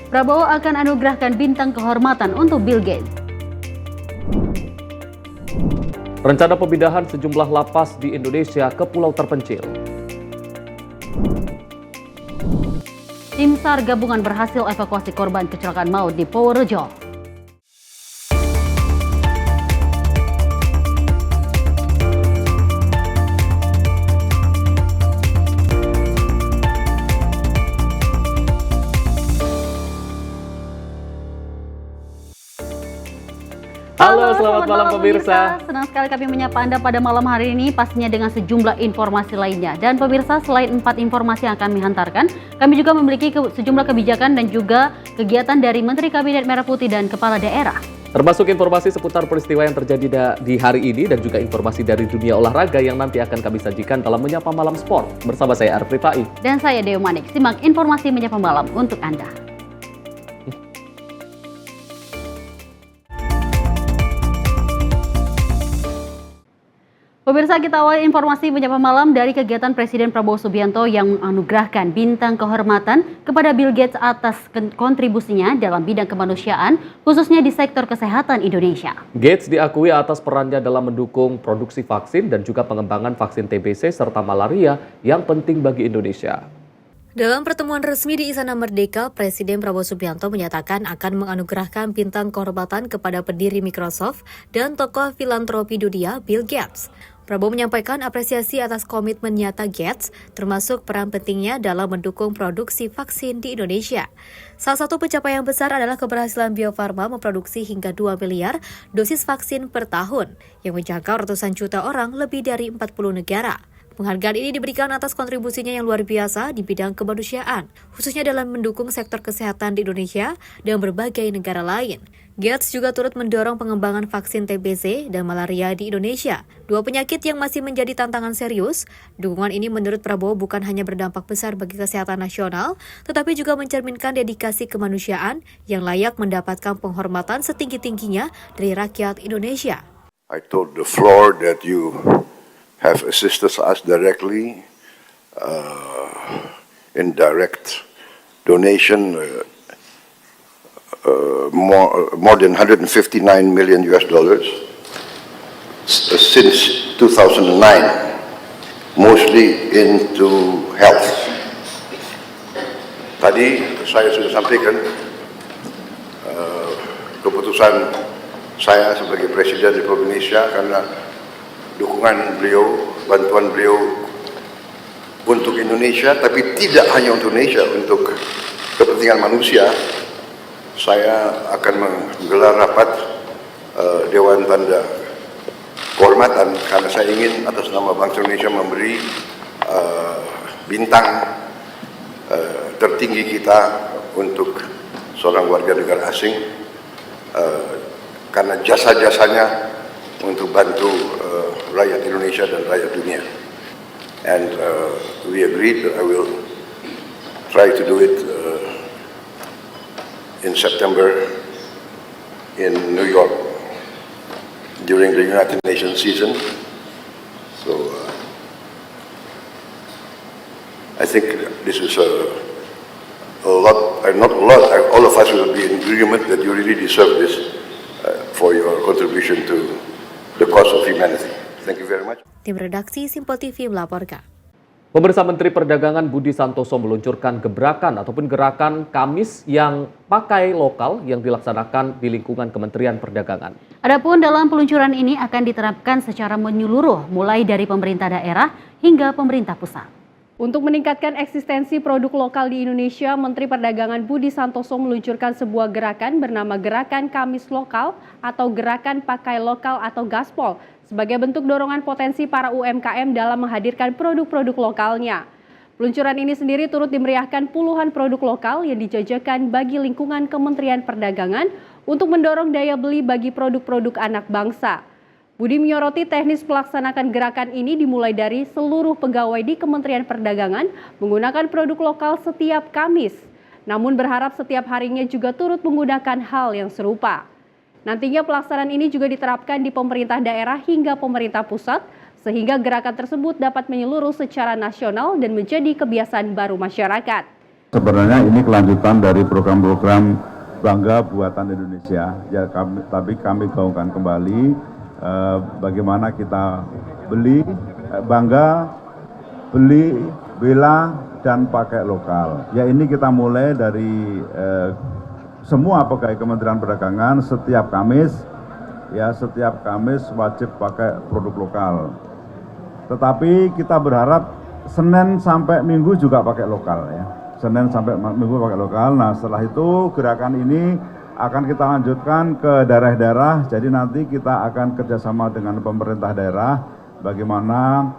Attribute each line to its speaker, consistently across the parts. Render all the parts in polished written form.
Speaker 1: Prabowo akan anugerahkan bintang kehormatan untuk Bill Gates.
Speaker 2: Rencana pemindahan sejumlah lapas di Indonesia ke pulau terpencil.
Speaker 1: Tim SAR gabungan berhasil evakuasi korban kecelakaan maut di Purworejo.
Speaker 2: Halo, selamat malam pemirsa.
Speaker 1: Senang sekali kami menyapa Anda pada malam hari ini, pastinya dengan sejumlah informasi lainnya. Dan pemirsa, selain 4 informasi yang akan kami hantarkan, kami juga memiliki sejumlah kebijakan dan juga kegiatan dari Menteri Kabinet Merah Putih dan Kepala Daerah.
Speaker 2: Termasuk informasi seputar peristiwa yang terjadi di hari ini dan juga informasi dari dunia olahraga yang nanti akan kami sajikan dalam Menyapa Malam Sport. Bersama saya Arif Rifai.
Speaker 1: Dan saya Dewi Manik. Simak informasi Menyapa Malam untuk Anda. Pemirsa, kita awali informasi Menyapa Malam dari kegiatan Presiden Prabowo Subianto yang menganugerahkan bintang kehormatan kepada Bill Gates atas kontribusinya dalam bidang kemanusiaan, khususnya di sektor kesehatan Indonesia.
Speaker 2: Gates diakui atas perannya dalam mendukung produksi vaksin dan juga pengembangan vaksin TBC serta malaria yang penting bagi Indonesia.
Speaker 3: Dalam pertemuan resmi di Istana Merdeka, Presiden Prabowo Subianto menyatakan akan menganugerahkan bintang kehormatan kepada pendiri Microsoft dan tokoh filantropi dunia Bill Gates. Prabowo menyampaikan apresiasi atas komitmen nyata Gates, termasuk peran pentingnya dalam mendukung produksi vaksin di Indonesia. Salah satu pencapaian besar adalah keberhasilan Bio Farma memproduksi hingga 2 miliar dosis vaksin per tahun, yang menjangkau ratusan juta orang lebih dari 40 negara. Penghargaan ini diberikan atas kontribusinya yang luar biasa di bidang kemanusiaan, khususnya dalam mendukung sektor kesehatan di Indonesia dan berbagai negara lain. Gates juga turut mendorong pengembangan vaksin TBC dan malaria di Indonesia, dua penyakit yang masih menjadi tantangan serius. Dukungan ini menurut Prabowo bukan hanya berdampak besar bagi kesehatan nasional, tetapi juga mencerminkan dedikasi kemanusiaan yang layak mendapatkan penghormatan setinggi-tingginya dari rakyat Indonesia.
Speaker 4: I told the floor that you have assisted us directly in direct donation, more than 159 million US dollars since 2009, mostly into health. Tadi saya sudah sampaikan keputusan saya sebagai Presiden Republik Indonesia karena dukungan beliau, bantuan beliau untuk Indonesia, tapi tidak hanya untuk Indonesia, untuk kepentingan manusia. Saya akan menggelar rapat Dewan Tanda Kehormatan karena saya ingin atas nama bangsa Indonesia memberi bintang tertinggi kita untuk seorang warga negara asing karena jasa-jasanya untuk bantu rakyat Indonesia dan rakyat dunia. And we agreed that I will try to do it in September in New York during the United Nations season. So I think this is a lot, not a lot, all of us will be in agreement that you really deserve this for your contribution to the cause of humanity. Thank you very much.
Speaker 3: Tim redaksi Simpo TV melaporkan.
Speaker 2: Pemirsa, Menteri Perdagangan Budi Santoso meluncurkan gebrakan ataupun gerakan Kamis yang pakai lokal yang dilaksanakan di lingkungan Kementerian Perdagangan.
Speaker 1: Adapun dalam peluncuran ini akan diterapkan secara menyeluruh mulai dari pemerintah daerah hingga pemerintah pusat. Untuk meningkatkan eksistensi produk lokal di Indonesia, Menteri Perdagangan Budi Santoso meluncurkan sebuah gerakan bernama Gerakan Kamis Lokal atau Gerakan Pakai Lokal atau Gaspol sebagai bentuk dorongan potensi para UMKM dalam menghadirkan produk-produk lokalnya. Peluncuran ini sendiri turut dimeriahkan puluhan produk lokal yang dijajakan bagi lingkungan Kementerian Perdagangan untuk mendorong daya beli bagi produk-produk anak bangsa. Budi menyoroti teknis melaksanakan gerakan ini dimulai dari seluruh pegawai di Kementerian Perdagangan menggunakan produk lokal setiap Kamis. Namun berharap setiap harinya juga turut menggunakan hal yang serupa. Nantinya pelaksanaan ini juga diterapkan di pemerintah daerah hingga pemerintah pusat, sehingga gerakan tersebut dapat menyeluruh secara nasional dan menjadi kebiasaan baru masyarakat.
Speaker 5: Sebenarnya ini kelanjutan dari program-program Bangga Buatan Indonesia. Ya, tapi kami gaungkan kembali bagaimana kita bangga, beli, bela, dan pakai lokal. Ya, ini kita mulai dari semua pegawai Kementerian Perdagangan setiap Kamis wajib pakai produk lokal. Tetapi kita berharap Senin sampai Minggu juga pakai lokal ya. Senin sampai Minggu pakai lokal. Nah, setelah itu gerakan ini akan kita lanjutkan ke daerah-daerah. Jadi nanti kita akan kerjasama dengan pemerintah daerah bagaimana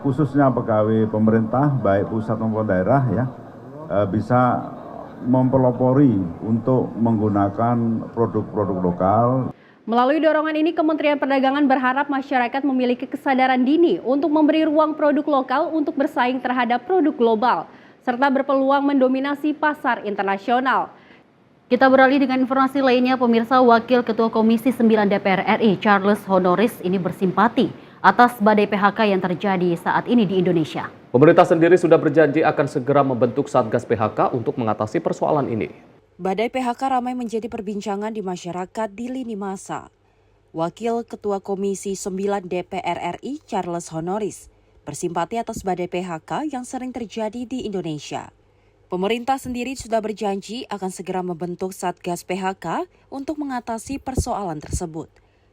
Speaker 5: khususnya pegawai pemerintah baik pusat maupun daerah ya bisa mempelopori untuk menggunakan produk-produk lokal.
Speaker 1: Melalui dorongan ini, Kementerian Perdagangan berharap masyarakat memiliki kesadaran dini untuk memberi ruang produk lokal untuk bersaing terhadap produk global, serta berpeluang mendominasi pasar internasional.
Speaker 2: Kita beralih dengan informasi lainnya, pemirsa. Wakil Ketua Komisi 9 DPR RI Charles Honoris ini bersimpati atas badai PHK yang terjadi saat ini di Indonesia. Pemerintah sendiri sudah berjanji akan segera membentuk Satgas PHK untuk mengatasi persoalan ini.
Speaker 3: Badai PHK ramai menjadi perbincangan di masyarakat di lini masa. Wakil Ketua Komisi 9 DPR RI Charles Honoris bersimpati atas badai PHK yang sering terjadi di Indonesia. Pemerintah sendiri sudah berjanji akan segera membentuk Satgas PHK untuk mengatasi persoalan tersebut.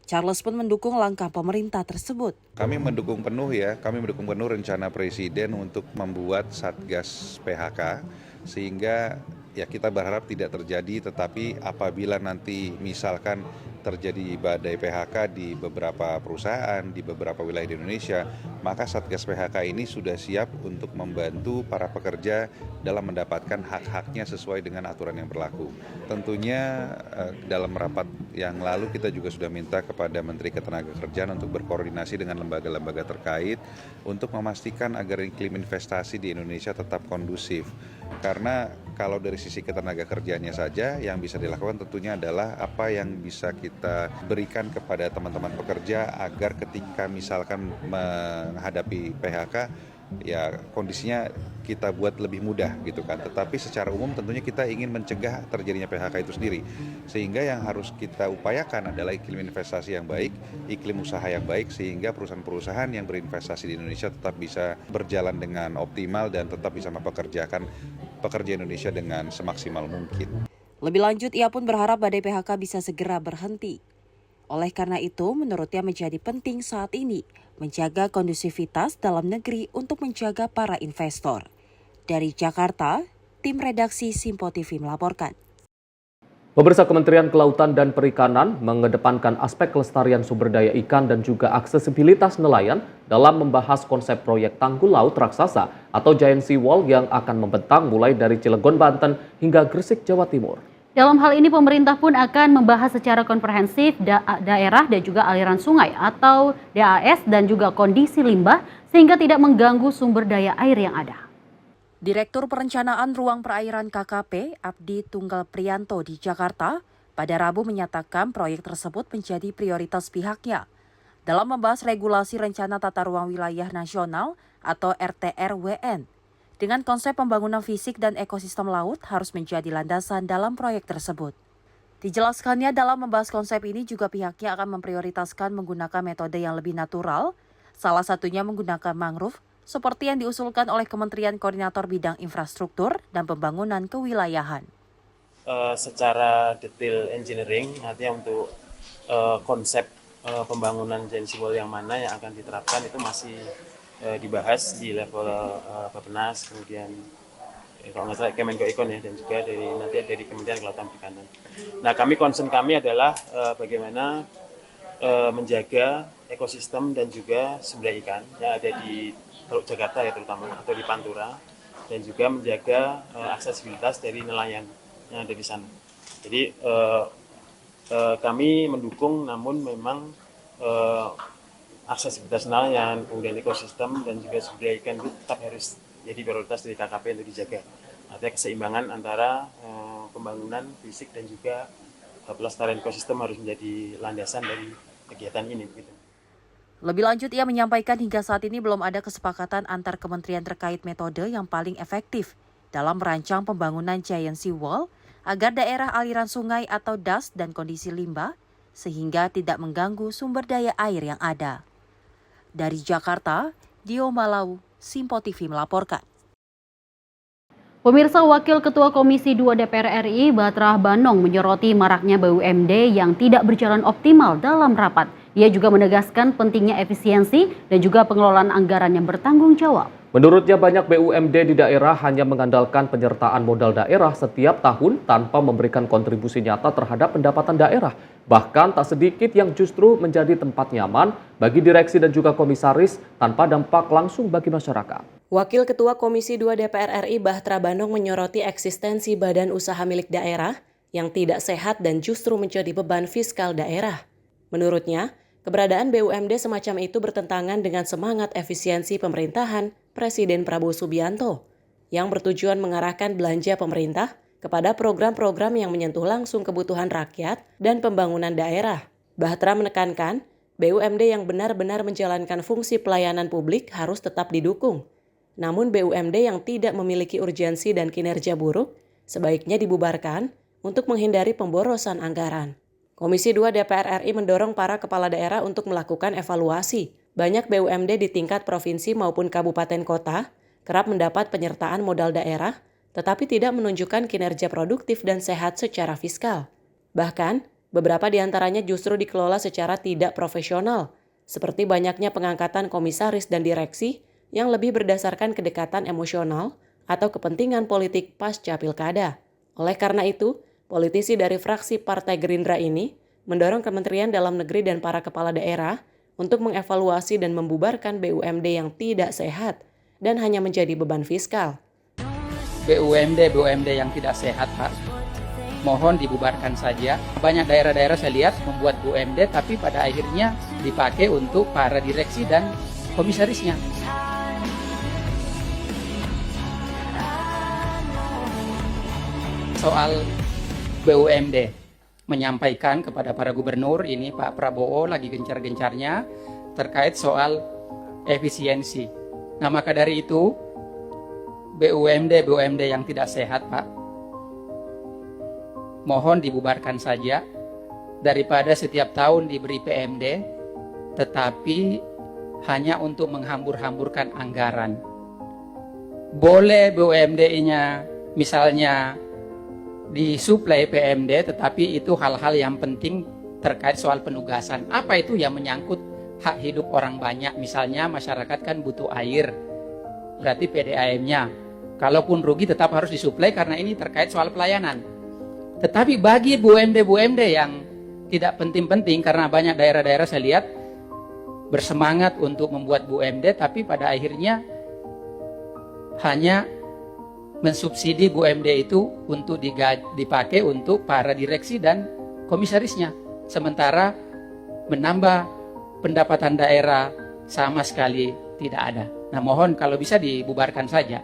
Speaker 3: Charles pun mendukung langkah pemerintah tersebut.
Speaker 6: Kami mendukung penuh rencana Presiden untuk membuat Satgas PHK sehingga ya kita berharap tidak terjadi, tetapi apabila nanti misalkan terjadi badai PHK di beberapa perusahaan, di beberapa wilayah di Indonesia, maka Satgas PHK ini sudah siap untuk membantu para pekerja dalam mendapatkan hak-haknya sesuai dengan aturan yang berlaku. Tentunya dalam rapat yang lalu kita juga sudah minta kepada Menteri Ketenagakerjaan untuk berkoordinasi dengan lembaga-lembaga terkait untuk memastikan agar iklim investasi di Indonesia tetap kondusif. Karena kalau dari sisi ketenagakerjaannya saja yang bisa dilakukan tentunya adalah apa yang bisa kita berikan kepada teman-teman pekerja agar ketika misalkan menghadapi PHK ya kondisinya kita buat lebih mudah gitu kan. Tetapi secara umum tentunya kita ingin mencegah terjadinya PHK itu sendiri. Sehingga yang harus kita upayakan adalah iklim investasi yang baik, iklim usaha yang baik sehingga perusahaan-perusahaan yang berinvestasi di Indonesia tetap bisa berjalan dengan optimal dan tetap bisa mempekerjakan pekerja Indonesia dengan semaksimal mungkin.
Speaker 3: Lebih lanjut, ia pun berharap badai PHK bisa segera berhenti. Oleh karena itu, menurutnya menjadi penting saat ini menjaga kondusivitas dalam negeri untuk menjaga para investor. Dari Jakarta, tim redaksi Simpo TV melaporkan.
Speaker 2: Pemirsa, Kementerian Kelautan dan Perikanan mengedepankan aspek kelestarian sumber daya ikan dan juga aksesibilitas nelayan dalam membahas konsep proyek tanggul laut raksasa atau Giant Sea Wall yang akan membentang mulai dari Cilegon, Banten hingga Gresik, Jawa Timur. Dalam hal ini pemerintah pun akan membahas secara komprehensif daerah dan juga aliran sungai atau DAS dan juga kondisi limbah sehingga tidak mengganggu sumber daya air yang ada.
Speaker 3: Direktur Perencanaan Ruang Perairan KKP, Abdi Tunggal Priyanto di Jakarta, pada Rabu menyatakan proyek tersebut menjadi prioritas pihaknya dalam membahas regulasi Rencana Tata Ruang Wilayah Nasional atau RTRWN. Dengan konsep pembangunan fisik dan ekosistem laut harus menjadi landasan dalam proyek tersebut. Dijelaskannya dalam membahas konsep ini juga pihaknya akan memprioritaskan menggunakan metode yang lebih natural, salah satunya menggunakan mangrove, seperti yang diusulkan oleh Kementerian Koordinator Bidang Infrastruktur dan Pembangunan Kewilayahan.
Speaker 7: Secara detail engineering, artinya untuk konsep pembangunan Giant Sea Wall yang mana yang akan diterapkan itu masih dibahas di level Bappenas, kemudian kalau nggak salah Kemenko Ikon ya, dan juga dari Kementerian Kelautan Perikanan. Nah, concern kami adalah bagaimana menjaga ekosistem dan juga sumber ikan yang ada di Teluk Jakarta ya terutama atau di Pantura, dan juga menjaga aksesibilitas dari nelayan yang ada di sana. Jadi kami mendukung, namun memang aksesibilitas nelayan, kemudian ekosistem dan juga sumber daya ikan itu tetap harus jadi prioritas dari KKP untuk dijaga. Artinya keseimbangan antara pembangunan fisik dan juga pelestarian ekosistem harus menjadi landasan dari kegiatan ini.
Speaker 3: Lebih lanjut, ia menyampaikan hingga saat ini belum ada kesepakatan antar kementerian terkait metode yang paling efektif
Speaker 8: dalam merancang pembangunan Giant Sea Wall agar daerah aliran sungai atau das dan kondisi limbah sehingga tidak mengganggu sumber daya air yang ada. Dari Jakarta, Dio Malau, Simpo TV melaporkan.
Speaker 1: Pemirsa, Wakil Ketua Komisi 2 DPR RI Batra Banong menyoroti maraknya BUMD yang tidak berjalan optimal dalam rapat. Ia juga menegaskan pentingnya efisiensi dan juga pengelolaan anggaran yang bertanggung jawab.
Speaker 2: Menurutnya banyak BUMD di daerah hanya mengandalkan penyertaan modal daerah setiap tahun tanpa memberikan kontribusi nyata terhadap pendapatan daerah. Bahkan tak sedikit yang justru menjadi tempat nyaman bagi direksi dan juga komisaris tanpa dampak langsung bagi masyarakat.
Speaker 9: Wakil Ketua Komisi 2 DPR RI Batra Banong menyoroti eksistensi badan usaha milik daerah yang tidak sehat dan justru menjadi beban fiskal daerah. Menurutnya, keberadaan BUMD semacam itu bertentangan dengan semangat efisiensi pemerintahan Presiden Prabowo Subianto yang bertujuan mengarahkan belanja pemerintah kepada program-program yang menyentuh langsung kebutuhan rakyat dan pembangunan daerah. Batra menekankan, BUMD yang benar-benar menjalankan fungsi pelayanan publik harus tetap didukung. Namun BUMD yang tidak memiliki urgensi dan kinerja buruk sebaiknya dibubarkan untuk menghindari pemborosan anggaran. Komisi 2 DPR RI mendorong para kepala daerah untuk melakukan evaluasi. Banyak BUMD di tingkat provinsi maupun kabupaten kota kerap mendapat penyertaan modal daerah tetapi tidak menunjukkan kinerja produktif dan sehat secara fiskal. Bahkan, beberapa di antaranya justru dikelola secara tidak profesional, seperti banyaknya pengangkatan komisaris dan direksi yang lebih berdasarkan kedekatan emosional atau kepentingan politik pasca pilkada. Oleh karena itu, politisi dari fraksi Partai Gerindra ini mendorong Kementerian Dalam Negeri dan para kepala daerah untuk mengevaluasi dan membubarkan BUMD yang tidak sehat dan hanya menjadi beban fiskal.
Speaker 10: BUMD yang tidak sehat, Pak, mohon dibubarkan saja. Banyak daerah-daerah saya lihat membuat BUMD tapi pada akhirnya dipakai untuk para direksi dan komisarisnya. Soal BUMD, menyampaikan kepada para gubernur, ini Pak Prabowo lagi gencar-gencarnya terkait soal efisiensi. Nah, maka dari itu BUMD yang tidak sehat, Pak, mohon dibubarkan saja daripada setiap tahun diberi PMD tetapi hanya untuk menghambur-hamburkan anggaran. Boleh BUMD-nya misalnya disuplai PMD, tetapi itu hal-hal yang penting terkait soal penugasan. Apa itu yang menyangkut hak hidup orang banyak? Misalnya masyarakat kan butuh air, berarti PDAM-nya. Kalaupun rugi tetap harus disuplai karena ini terkait soal pelayanan. Tetapi bagi BUMD yang tidak penting-penting, karena banyak daerah-daerah saya lihat bersemangat untuk membuat BUMD, tapi pada akhirnya hanya mensubsidi BUMD itu untuk dipakai untuk para direksi dan komisarisnya. Sementara menambah pendapatan daerah sama sekali tidak ada. Nah, mohon kalau bisa dibubarkan saja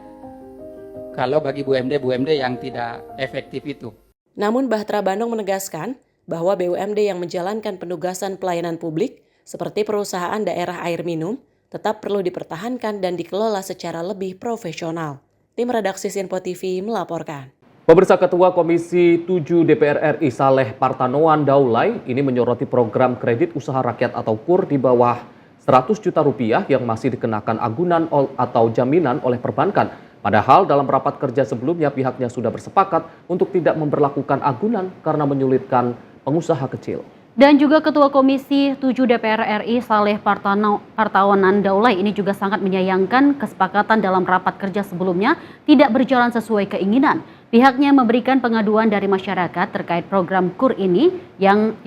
Speaker 10: kalau bagi BUMD yang tidak efektif itu.
Speaker 9: Namun Batra Banong menegaskan bahwa BUMD yang menjalankan penugasan pelayanan publik seperti perusahaan daerah air minum tetap perlu dipertahankan dan dikelola secara lebih profesional. Tim redaksi Simpo TV melaporkan.
Speaker 2: Pemirsa, Ketua Komisi 7 DPR RI Saleh Partanoan Daulay ini menyoroti program kredit usaha rakyat atau KUR di bawah 100 juta rupiah yang masih dikenakan agunan atau jaminan oleh perbankan. Padahal dalam rapat kerja sebelumnya pihaknya sudah bersepakat untuk tidak memberlakukan agunan karena menyulitkan pengusaha kecil.
Speaker 1: Dan juga Ketua Komisi 7 DPR RI Saleh Partanoan Daulay ini juga sangat menyayangkan kesepakatan dalam rapat kerja sebelumnya tidak berjalan sesuai keinginan. Pihaknya memberikan pengaduan dari masyarakat terkait program KUR ini yang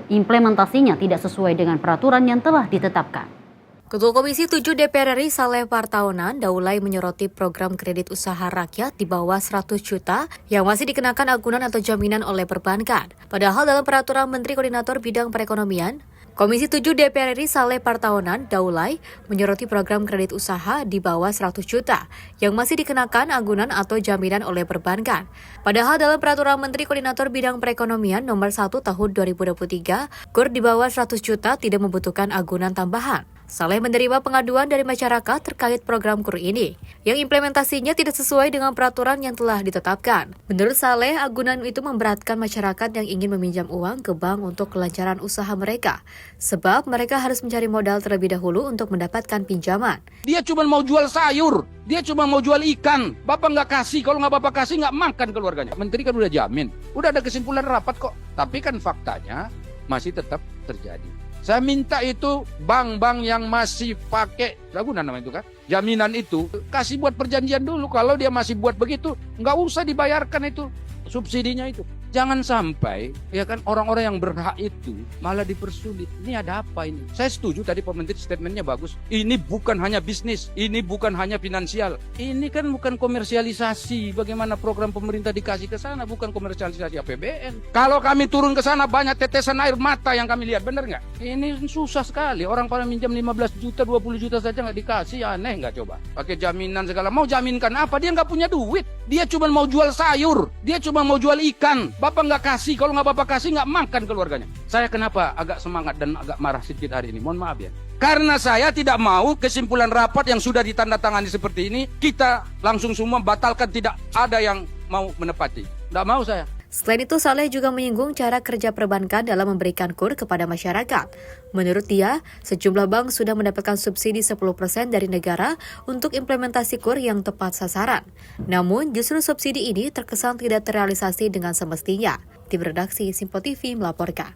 Speaker 1: implementasinya tidak sesuai dengan peraturan yang telah ditetapkan.
Speaker 3: Ketua Komisi 7 DPR RI Saleh Partanoan Daulay menyoroti program kredit usaha rakyat di bawah 100 juta yang masih dikenakan agunan atau jaminan oleh perbankan. Padahal dalam peraturan Menteri Koordinator Bidang Perekonomian, Komisi 7 DPR RI Saleh Partanoan Daulay menyoroti program kredit usaha di bawah 100 juta yang masih dikenakan agunan atau jaminan oleh perbankan. Padahal dalam peraturan Menteri Koordinator Bidang Perekonomian nomor 1 tahun 2023, KUR di bawah 100 juta tidak membutuhkan agunan tambahan. Saleh menerima pengaduan dari masyarakat terkait program KUR ini, yang implementasinya tidak sesuai dengan peraturan yang telah ditetapkan. Menurut Saleh, agunan itu memberatkan masyarakat yang ingin meminjam uang ke bank untuk kelancaran usaha mereka, sebab mereka harus mencari modal terlebih dahulu untuk mendapatkan pinjaman.
Speaker 11: Dia cuma mau jual sayur, dia cuma mau jual ikan. Bapak nggak kasih, kalau nggak Bapak kasih nggak makan keluarganya. Menteri kan udah jamin, udah ada kesimpulan rapat kok. Tapi kan faktanya masih tetap terjadi. Saya minta itu bank-bank yang masih pakai, ragunan nama itu kan, jaminan itu, kasih buat perjanjian dulu. Kalau dia masih buat begitu, nggak usah dibayarkan itu subsidinya itu. Jangan sampai ya kan orang-orang yang berhak itu malah dipersulit. Ini ada apa ini? Saya setuju tadi Pak Menteri statementnya bagus. Ini bukan hanya bisnis, ini bukan hanya finansial. Ini kan bukan komersialisasi. Bagaimana program pemerintah dikasih ke sana, bukan komersialisasi APBN. Kalau kami turun ke sana banyak tetesan air mata yang kami lihat, benar nggak? Ini susah sekali. Orang pada minjam 15 juta, 20 juta saja nggak dikasih, aneh nggak coba? Pakai jaminan segala. Mau jaminkan apa? Dia nggak punya duit. Dia cuma mau jual sayur, dia cuma mau jual ikan. Bapak nggak kasih, kalau nggak Bapak kasih nggak makan keluarganya. Saya kenapa agak semangat dan agak marah sedikit hari ini? Mohon maaf ya. Karena saya tidak mau kesimpulan rapat yang sudah ditandatangani seperti ini, kita langsung semua batalkan, tidak ada yang mau menepati. Nggak mau saya.
Speaker 3: Selain itu, Saleh juga menyinggung cara kerja perbankan dalam memberikan KUR kepada masyarakat. Menurut dia, sejumlah bank sudah mendapatkan subsidi 10% dari negara untuk implementasi KUR yang tepat sasaran. Namun, justru subsidi ini terkesan tidak terrealisasi dengan semestinya. Tim redaksi Simpo TV melaporkan.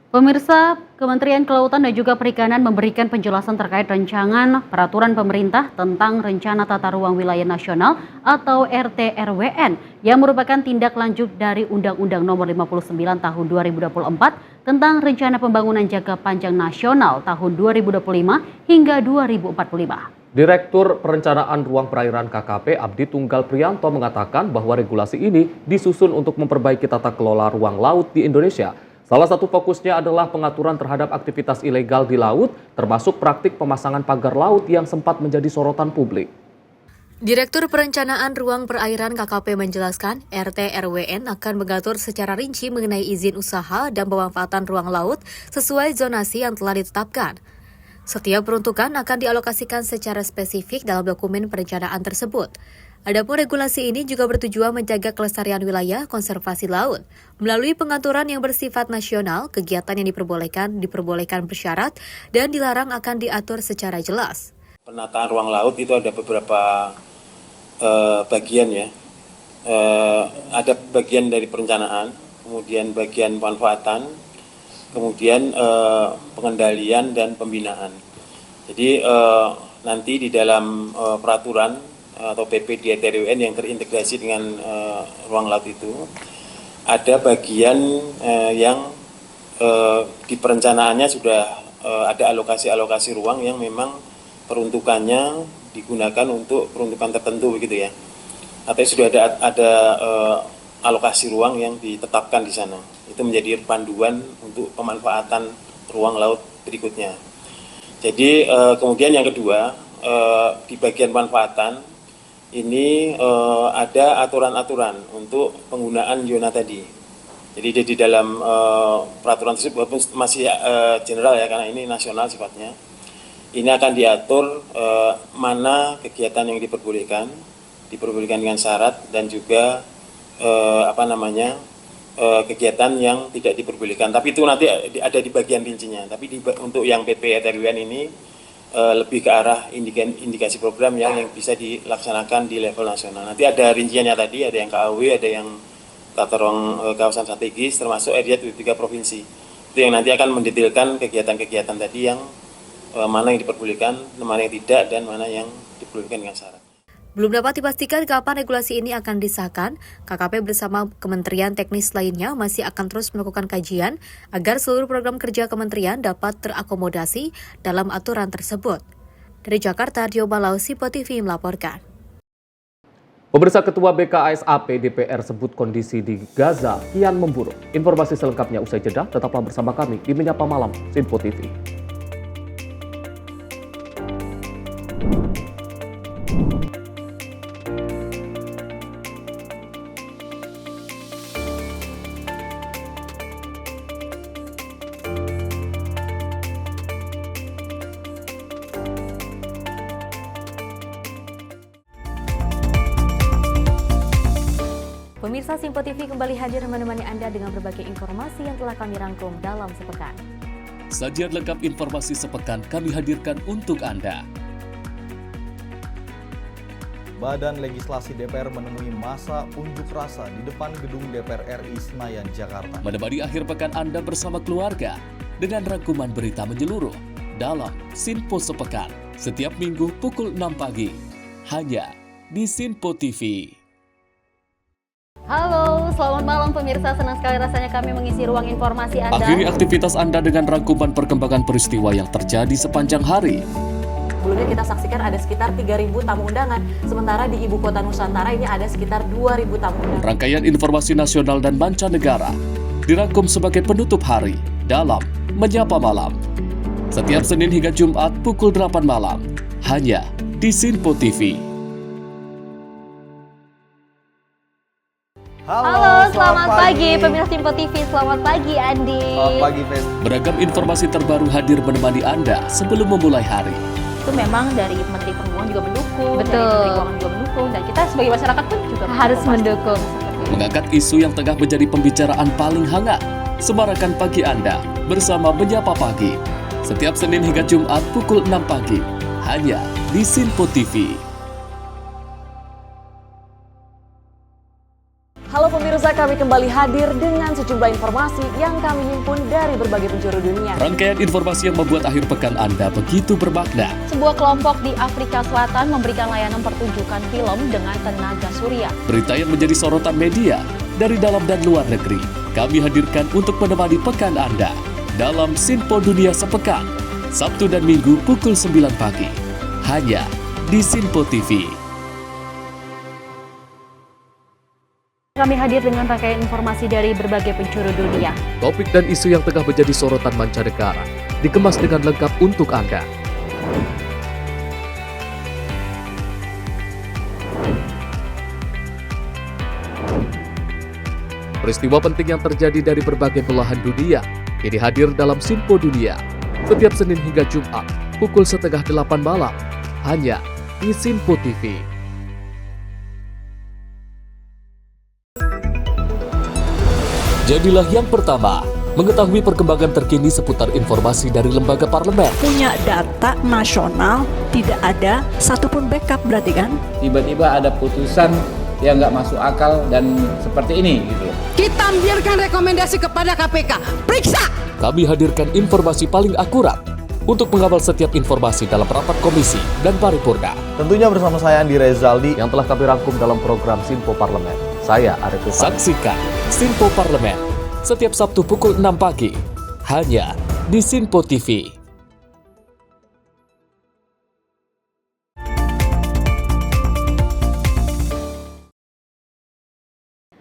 Speaker 1: Pemirsa, Kementerian Kelautan dan juga Perikanan memberikan penjelasan terkait rancangan peraturan pemerintah tentang Rencana Tata Ruang Wilayah Nasional atau RTRWN yang merupakan tindak lanjut dari Undang-Undang Nomor 59 Tahun 2024 tentang Rencana Pembangunan Jangka Panjang Nasional tahun 2025 hingga 2045.
Speaker 2: Direktur Perencanaan Ruang Perairan KKP Abdi Tunggal Priyanto mengatakan bahwa regulasi ini disusun untuk memperbaiki tata kelola ruang laut di Indonesia. Salah satu fokusnya adalah pengaturan terhadap aktivitas ilegal di laut, termasuk praktik pemasangan pagar laut yang sempat menjadi sorotan publik.
Speaker 3: Direktur Perencanaan Ruang Perairan KKP menjelaskan, RT-RWN akan mengatur secara rinci mengenai izin usaha dan pemanfaatan ruang laut sesuai zonasi yang telah ditetapkan. Setiap peruntukan akan dialokasikan secara spesifik dalam dokumen perencanaan tersebut. Adapun regulasi ini juga bertujuan menjaga kelestarian wilayah konservasi laut. Melalui pengaturan yang bersifat nasional, kegiatan yang diperbolehkan bersyarat dan dilarang akan diatur secara jelas.
Speaker 7: Penataan ruang laut itu ada beberapa bagian ya. Ada bagian dari perencanaan, kemudian bagian pemanfaatan, kemudian pengendalian dan pembinaan. Jadi nanti di dalam peraturan atau PP di RTRWN yang terintegrasi dengan ruang laut itu ada bagian yang di perencanaannya sudah ada alokasi ruang yang memang peruntukannya digunakan untuk peruntukan tertentu begitu ya. Artinya sudah ada alokasi ruang yang ditetapkan di sana. Itu menjadi panduan untuk pemanfaatan ruang laut berikutnya. Jadi kemudian yang kedua di bagian pemanfaatan ini ada aturan-aturan untuk penggunaan zona tadi. Jadi di dalam peraturan tersebut walaupun masih general ya karena ini nasional sifatnya. Ini akan diatur mana kegiatan yang diperbolehkan dengan syarat dan juga kegiatan yang tidak diperbolehkan. Tapi itu nanti ada di bagian rincinya. Tapi untuk yang PP RTRWN ini lebih ke arah indikasi program yang bisa dilaksanakan di level nasional. Nanti ada rinciannya tadi, ada yang KAW, ada yang tata ruang kawasan strategis, termasuk area 3 provinsi. Itu yang nanti akan mendetailkan kegiatan-kegiatan tadi yang mana yang diperbolehkan, mana yang tidak, dan mana yang diperbolehkan dengan syarat.
Speaker 3: Belum dapat dipastikan kapan regulasi ini akan disahkan, KKP bersama kementerian teknis lainnya masih akan terus melakukan kajian agar seluruh program kerja kementerian dapat terakomodasi dalam aturan tersebut. Dari Jakarta, Dio Balau, Simpo TV melaporkan.
Speaker 2: Pemirsa, Ketua BKSAP DPR sebut kondisi di Gaza kian memburuk. Informasi selengkapnya usai jeda, tetaplah bersama kami di Menyapa Malam Simpo TV.
Speaker 3: Pemirsa Simpo TV kembali hadir menemani Anda dengan berbagai informasi yang telah kami rangkum dalam sepekan.
Speaker 12: Sajian lengkap informasi sepekan kami hadirkan untuk Anda.
Speaker 13: Badan Legislasi DPR menemui masa unjuk rasa di depan gedung DPR RI Senayan, Jakarta.
Speaker 12: Menemani akhir pekan Anda bersama keluarga dengan rangkuman berita menyeluruh dalam Simpo Sepekan setiap minggu pukul 6 pagi hanya di Simpo TV.
Speaker 1: Halo, selamat malam pemirsa. Senang sekali rasanya kami mengisi ruang informasi Anda.
Speaker 12: Akhiri aktivitas Anda dengan rangkuman perkembangan peristiwa yang terjadi sepanjang hari.
Speaker 9: Sebelumnya kita saksikan ada sekitar 3.000 tamu undangan, sementara di Ibu Kota Nusantara ini ada sekitar 2.000 tamu undangan.
Speaker 12: Rangkaian informasi nasional dan mancanegara dirangkum sebagai penutup hari dalam Menyapa Malam. Setiap Senin hingga Jumat pukul 8 malam, hanya di Simpo TV.
Speaker 1: Halo, selamat pagi pemirsa Simpo TV. Selamat pagi Andi.
Speaker 13: Selamat pagi, Fes.
Speaker 12: Beragam informasi terbaru hadir menemani Anda sebelum memulai hari.
Speaker 1: Itu memang dari Menteri Perhubungan juga mendukung,
Speaker 3: Betul.
Speaker 1: dari Menteri Keuangan juga mendukung, dan kita sebagai masyarakat pun juga harus mendukung.
Speaker 12: Mengangkat isu yang tengah menjadi pembicaraan paling hangat. Semarakan pagi Anda bersama Menyapa Pagi. Setiap Senin hingga Jumat pukul 6 pagi hanya di Simpo TV.
Speaker 9: Halo pemirsa, kami kembali hadir dengan sejumlah informasi yang kami himpun dari berbagai penjuru dunia.
Speaker 12: Rangkaian informasi yang membuat akhir pekan Anda begitu bermakna.
Speaker 1: Sebuah kelompok di Afrika Selatan memberikan layanan pertunjukan film dengan tenaga surya.
Speaker 12: Berita yang menjadi sorotan media dari dalam dan luar negeri. Kami hadirkan untuk menemani pekan Anda dalam Simpo Dunia Sepekan, Sabtu dan Minggu pukul 9 pagi. Hanya di Simpo TV.
Speaker 1: Kami hadir dengan rangkaian informasi dari berbagai penjuru dunia.
Speaker 12: Topik dan isu yang tengah menjadi sorotan mancanegara dikemas dengan lengkap untuk Anda. Peristiwa penting yang terjadi dari berbagai belahan dunia kini hadir dalam Simpo Dunia setiap Senin hingga Jumat pukul 7:30 malam hanya di Simpo TV. Jadilah yang pertama mengetahui perkembangan terkini seputar informasi dari lembaga parlemen.
Speaker 14: Punya data nasional, tidak ada satupun backup berarti kan?
Speaker 10: Tiba-tiba ada putusan yang nggak masuk akal dan seperti ini gitu.
Speaker 14: Kita biarkan rekomendasi kepada KPK, periksa!
Speaker 12: Kami hadirkan informasi paling akurat untuk mengawal setiap informasi dalam rapat komisi dan paripurna.
Speaker 13: Tentunya bersama saya Andi Rezaldi
Speaker 2: yang telah kami rangkum dalam program Simpo Parlemen. Saya Arif Rifani.
Speaker 12: Saksikan Simpo Parlemen setiap Sabtu pukul 6 pagi hanya di Simpo TV.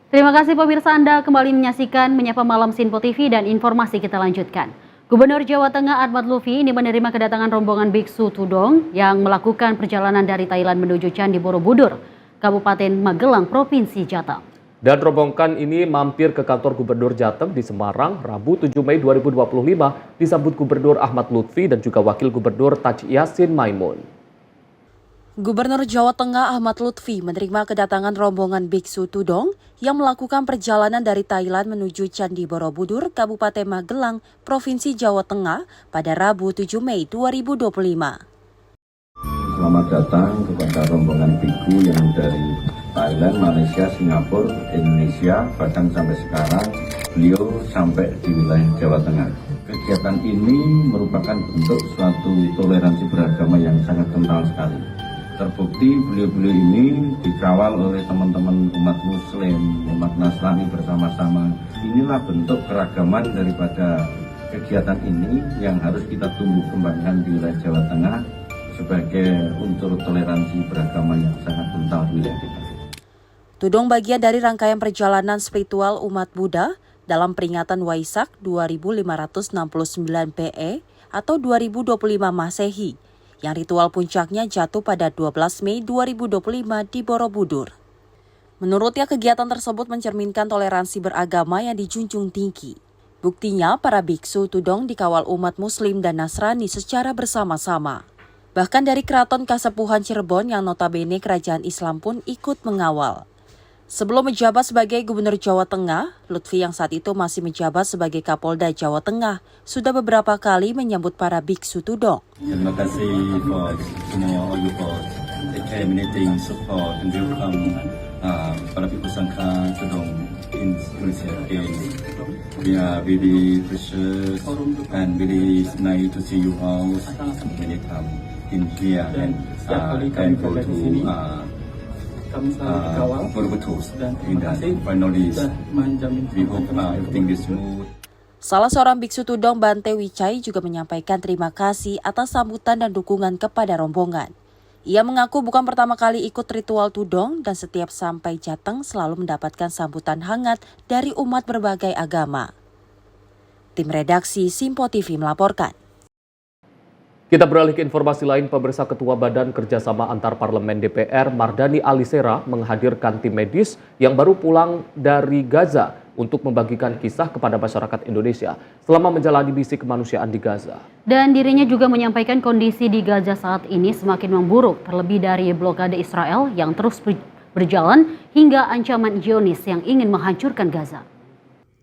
Speaker 1: Terima kasih pemirsa, Anda kembali menyaksikan Menyapa Malam Simpo TV dan informasi kita lanjutkan. Gubernur Jawa Tengah Ahmad Lutfi ini menerima kedatangan rombongan biksu Tudong yang melakukan perjalanan dari Thailand menuju Candi Borobudur, Kabupaten Magelang, Provinsi Jateng.
Speaker 2: Dan rombongan ini mampir ke kantor Gubernur Jateng di Semarang, Rabu 7 Mei 2025, disambut Gubernur Ahmad Lutfi dan juga Wakil Gubernur Taj Yassin Maimun.
Speaker 8: Gubernur Jawa Tengah Ahmad Lutfi menerima kedatangan rombongan biksu Tudong yang melakukan perjalanan dari Thailand menuju Candi Borobudur, Kabupaten Magelang, Provinsi Jawa Tengah pada Rabu 7 Mei 2025.
Speaker 5: Selamat datang kepada rombongan biku yang dari Thailand, Malaysia, Singapura, Indonesia, bahkan sampai sekarang beliau sampai di wilayah Jawa Tengah. Kegiatan ini merupakan bentuk suatu toleransi beragama yang sangat kental sekali. Terbukti beliau-beliau ini dikawal oleh teman-teman umat Muslim, umat Nasrani bersama-sama. Inilah bentuk keragaman daripada kegiatan ini yang harus kita tumbuh kembangkan di wilayah Jawa Tengah sebagai unsur toleransi beragama yang sangat kental di wilayah kita.
Speaker 8: Tudong bagian dari rangkaian perjalanan spiritual umat Buddha dalam peringatan Waisak 2569 PE atau 2025 Masehi, yang ritual puncaknya jatuh pada 12 Mei 2025 di Borobudur. Menurutnya kegiatan tersebut mencerminkan toleransi beragama yang dijunjung tinggi. Buktinya para biksu Tudong dikawal umat Muslim dan Nasrani secara bersama-sama. Bahkan dari Keraton Kasepuhan Cirebon yang notabene kerajaan Islam pun ikut mengawal. Sebelum menjabat sebagai Gubernur Jawa Tengah, Lutfi yang saat itu masih menjabat sebagai Kapolda Jawa Tengah sudah beberapa kali menyambut para biksu tudong.
Speaker 15: Terima kasih for semua all you for accommodating support and welcome para biksu sangka tudong in Indonesia. We are very precious and very nice to see you all many times in here and thankful to
Speaker 8: Salah seorang biksu tudong Bante Wicai juga menyampaikan terima kasih atas sambutan dan dukungan kepada rombongan. Ia mengaku bukan pertama kali ikut ritual tudong dan setiap sampai Jateng selalu mendapatkan sambutan hangat dari umat berbagai agama. Tim redaksi Simpo TV melaporkan.
Speaker 2: Kita beralih ke informasi lain, pemirsa. Ketua Badan Kerjasama Antar Parlemen DPR, Mardani Alisera, menghadirkan tim medis yang baru pulang dari Gaza untuk membagikan kisah kepada masyarakat Indonesia selama menjalani misi kemanusiaan di Gaza.
Speaker 1: Dan dirinya juga menyampaikan kondisi di Gaza saat ini semakin memburuk, terlebih dari blokade Israel yang terus berjalan hingga ancaman Zionis yang ingin menghancurkan Gaza.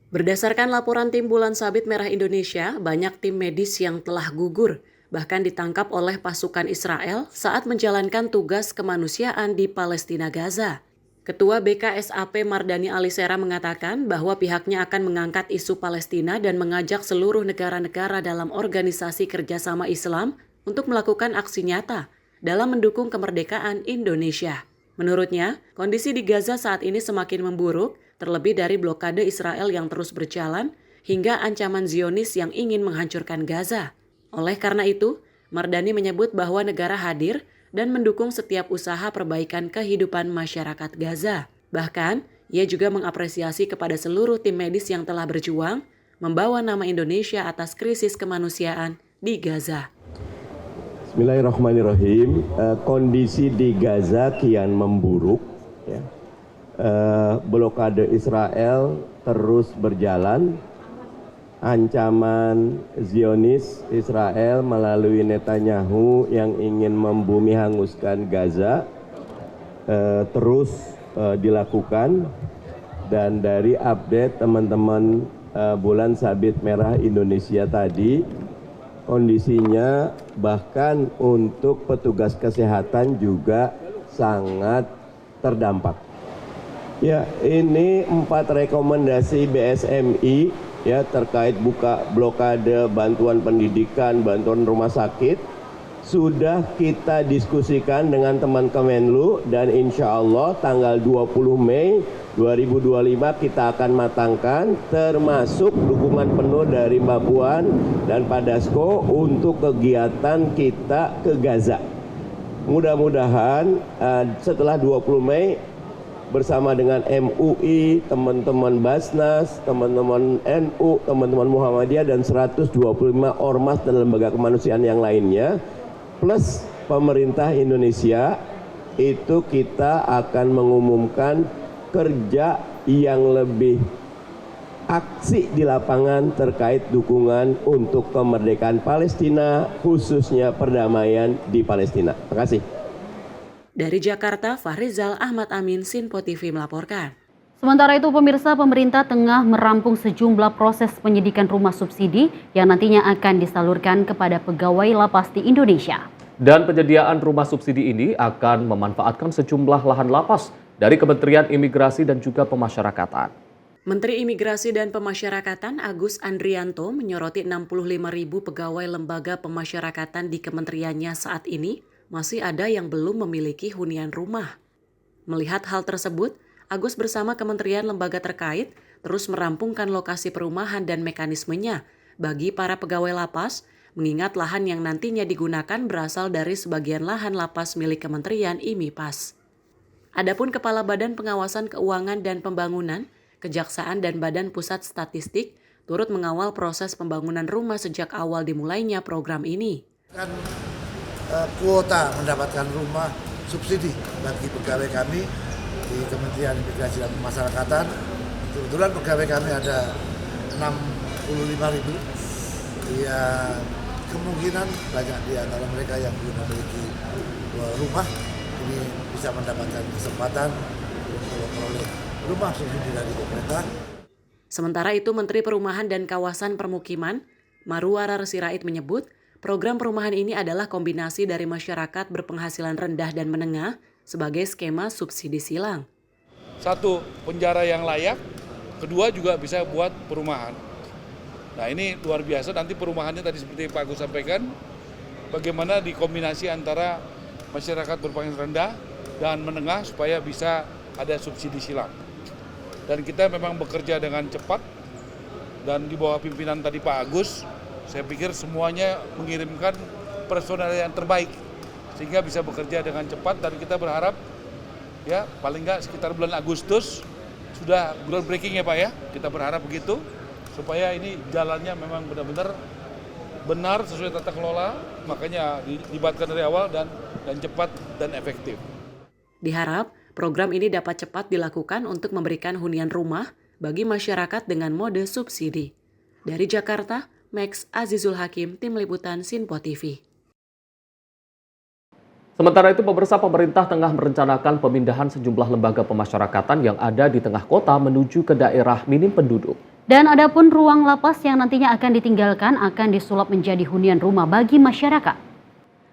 Speaker 9: Berdasarkan laporan tim Bulan Sabit Merah Indonesia, banyak tim medis yang telah gugur, bahkan ditangkap oleh pasukan Israel saat menjalankan tugas kemanusiaan di Palestina Gaza. Ketua BKSAP Mardani Alisera mengatakan bahwa pihaknya akan mengangkat isu Palestina dan mengajak seluruh negara-negara dalam Organisasi Kerjasama Islam untuk melakukan aksi nyata dalam mendukung kemerdekaan Indonesia. Menurutnya, kondisi di Gaza saat ini semakin memburuk, terlebih dari blokade Israel yang terus berjalan hingga ancaman Zionis yang ingin menghancurkan Gaza. Oleh karena itu, Mardani menyebut bahwa negara hadir dan mendukung setiap usaha perbaikan kehidupan masyarakat Gaza. Bahkan, ia juga mengapresiasi kepada seluruh tim medis yang telah berjuang membawa nama Indonesia atas krisis kemanusiaan di Gaza.
Speaker 16: Bismillahirrahmanirrahim. Kondisi di Gaza kian memburuk. Ya. Blokade Israel terus berjalan. Ancaman Zionis Israel melalui Netanyahu yang ingin membumi hanguskan Gaza terus dilakukan, dan dari update teman-teman Bulan Sabit Merah Indonesia tadi, kondisinya bahkan untuk petugas kesehatan juga sangat terdampak. Ya, ini 4 rekomendasi BSMI ya terkait buka blokade, bantuan pendidikan, bantuan rumah sakit sudah kita diskusikan dengan teman Kemenlu, dan insya Allah tanggal 20 Mei 2025 kita akan matangkan, termasuk dukungan penuh dari Mbak Puan dan Pak Dasko untuk kegiatan kita ke Gaza. Mudah-mudahan setelah 20 Mei bersama dengan MUI, teman-teman Basnas, teman-teman NU, teman-teman Muhammadiyah, dan 125 ormas dan lembaga kemanusiaan yang lainnya, plus pemerintah Indonesia, itu kita akan mengumumkan kerja yang lebih aksi di lapangan terkait dukungan untuk kemerdekaan Palestina, khususnya perdamaian di Palestina. Terima kasih.
Speaker 9: Dari Jakarta, Fahrizal Ahmad Amin, Sinpo TV melaporkan.
Speaker 1: Sementara itu, pemirsa, pemerintah tengah merampung sejumlah proses penyidikan rumah subsidi yang nantinya akan disalurkan kepada pegawai lapas di Indonesia.
Speaker 2: Dan penyediaan rumah subsidi ini akan memanfaatkan sejumlah lahan lapas dari Kementerian Imigrasi dan juga Pemasyarakatan.
Speaker 9: Menteri Imigrasi dan Pemasyarakatan Agus Andrianto menyoroti 65.000 pegawai lembaga pemasyarakatan di kementeriannya saat ini masih ada yang belum memiliki hunian rumah. Melihat hal tersebut, Agus bersama kementerian lembaga terkait terus merampungkan lokasi perumahan dan mekanismenya bagi para pegawai lapas, mengingat lahan yang nantinya digunakan berasal dari sebagian lahan lapas milik Kementerian IMIPAS. Adapun Kepala Badan Pengawasan Keuangan dan Pembangunan, Kejaksaan dan Badan Pusat Statistik turut mengawal proses pembangunan rumah sejak awal dimulainya program ini.
Speaker 17: Kuota mendapatkan rumah subsidi bagi pegawai kami di Kementerian Imigrasi dan Pemasyarakatan. Kebetulan pegawai kami ada 65.000. Ya, kemungkinan banyak di antara mereka yang belum memiliki rumah ini bisa mendapatkan kesempatan untuk memperoleh rumah subsidi dari pemerintah.
Speaker 9: Sementara itu, Menteri Perumahan dan Kawasan Permukiman, Marwarar Sirait menyebut, program perumahan ini adalah kombinasi dari masyarakat berpenghasilan rendah dan menengah sebagai skema subsidi silang.
Speaker 11: Satu, penjara yang layak, kedua juga bisa buat perumahan. Nah ini luar biasa, nanti perumahannya tadi seperti Pak Agus sampaikan, bagaimana dikombinasi antara masyarakat berpenghasilan rendah dan menengah supaya bisa ada subsidi silang. Dan kita memang bekerja dengan cepat dan di bawah pimpinan tadi Pak Agus, saya pikir semuanya mengirimkan personel yang terbaik sehingga bisa bekerja dengan cepat dan kita berharap ya paling nggak sekitar bulan Agustus sudah groundbreaking ya Pak ya, kita berharap begitu supaya ini jalannya memang benar-benar benar sesuai tata kelola, makanya dilibatkan dari awal dan cepat dan efektif.
Speaker 9: Diharap program ini dapat cepat dilakukan untuk memberikan hunian rumah bagi masyarakat dengan mode subsidi. Dari Jakarta, Max Azizul Hakim, Tim Liputan Sinpo TV.
Speaker 2: Sementara itu, pemirsa, pemerintah tengah merencanakan pemindahan sejumlah lembaga pemasyarakatan yang ada di tengah kota menuju ke daerah minim penduduk.
Speaker 1: Dan adapun ruang lapas yang nantinya akan ditinggalkan akan disulap menjadi hunian rumah bagi masyarakat.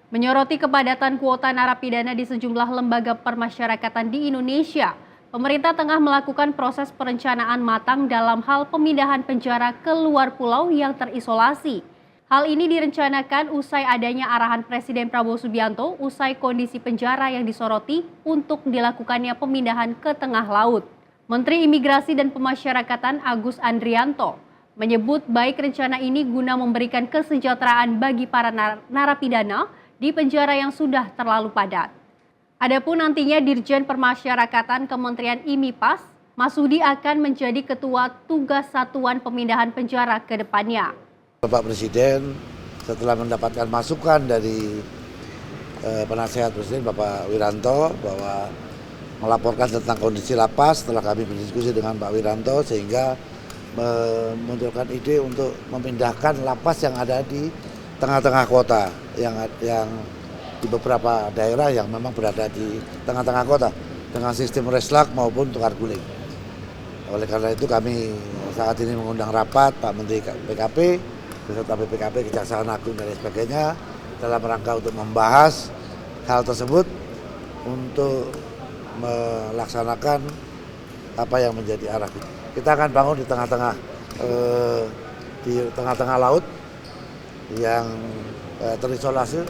Speaker 1: Menyoroti kepadatan kuota narapidana di sejumlah lembaga permasyarakatan di Indonesia, pemerintah tengah melakukan proses perencanaan matang dalam hal pemindahan penjara ke luar pulau yang terisolasi. Hal ini direncanakan usai adanya arahan Presiden Prabowo Subianto usai kondisi penjara yang disoroti untuk dilakukannya pemindahan ke tengah laut. Menteri Imigrasi dan Pemasyarakatan Agus Andrianto menyebut baik rencana ini guna memberikan kesejahteraan bagi para narapidana di penjara yang sudah terlalu padat. Adapun nantinya Dirjen Permasyarakatan Kementerian IMIPAS, Masudi akan menjadi Ketua Tugas Satuan Pemindahan Penjara ke depannya.
Speaker 17: Bapak Presiden setelah mendapatkan masukan dari penasehat Presiden Bapak Wiranto bahwa melaporkan tentang kondisi lapas, setelah kami berdiskusi dengan Pak Wiranto sehingga memunculkan ide untuk memindahkan lapas yang ada di tengah-tengah kota yang di beberapa daerah yang memang berada di tengah-tengah kota dengan sistem reslak maupun tukar guling. Oleh karena itu kami saat ini mengundang rapat Pak Menteri PKP beserta BPKP, Kejaksaan Agung dan sebagainya dalam rangka untuk membahas hal tersebut untuk melaksanakan apa yang menjadi arah. Kita akan bangun di tengah-tengah laut yang terisolasi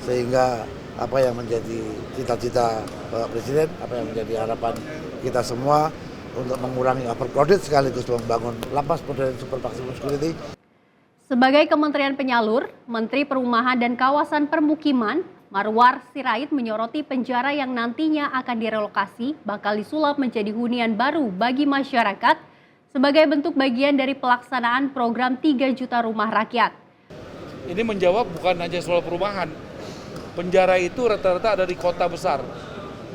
Speaker 17: sehingga apa yang menjadi cita-cita Bapak Presiden, apa yang menjadi harapan kita semua untuk mengurangi overcrowded sekaligus membangun lapas modern super maximum security.
Speaker 1: Sebagai Kementerian Penyalur, Menteri Perumahan dan Kawasan Permukiman Marwar Sirait menyoroti penjara yang nantinya akan direlokasi bakal disulap menjadi hunian baru bagi masyarakat sebagai bentuk bagian dari pelaksanaan program 3 juta rumah rakyat.
Speaker 11: Ini menjawab bukan hanya soal perumahan. Penjara itu rata-rata ada di kota besar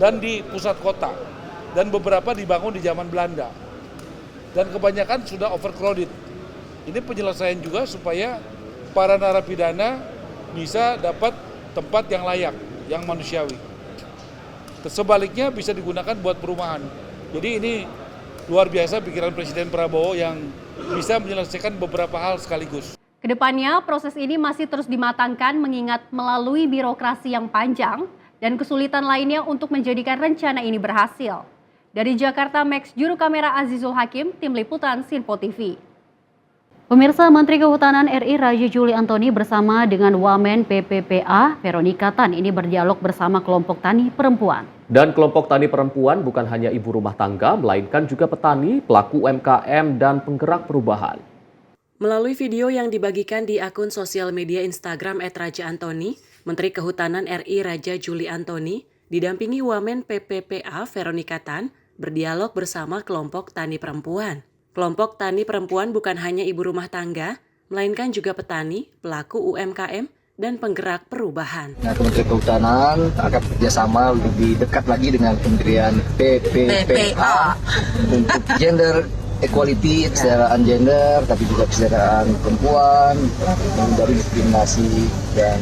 Speaker 11: dan di pusat kota. Dan beberapa dibangun di zaman Belanda. Dan kebanyakan sudah overcrowded. Ini penyelesaian juga supaya para narapidana bisa dapat tempat yang layak, yang manusiawi. Sebaliknya bisa digunakan buat perumahan. Jadi ini luar biasa pikiran Presiden Prabowo yang bisa menyelesaikan beberapa hal sekaligus.
Speaker 1: Kedepannya proses ini masih terus dimatangkan mengingat melalui birokrasi yang panjang dan kesulitan lainnya untuk menjadikan rencana ini berhasil. Dari Jakarta, Max Juru Kamera Azizul Hakim, Tim Liputan Sinpo TV. Pemirsa, Menteri Kehutanan RI Raja Juli Antoni bersama dengan Wamen PPPA Veronica Tan ini berdialog bersama kelompok tani perempuan.
Speaker 2: Dan kelompok tani perempuan bukan hanya ibu rumah tangga, melainkan juga petani, pelaku UMKM, dan penggerak perubahan.
Speaker 9: Melalui video yang dibagikan di akun sosial media Instagram @raja_antoni, Menteri Kehutanan RI Raja Juli Antoni didampingi Wamen PPPA Veronica Tan berdialog bersama kelompok tani perempuan. Kelompok tani perempuan bukan hanya ibu rumah tangga, melainkan juga petani, pelaku UMKM, dan penggerak perubahan.
Speaker 18: Nah, Kementerian Kehutanan akan bekerjasama lebih dekat lagi dengan Kementerian PPPA untuk gender equality, kesetaraan gender, tapi juga kesetaraan perempuan, menghindari diskriminasi dan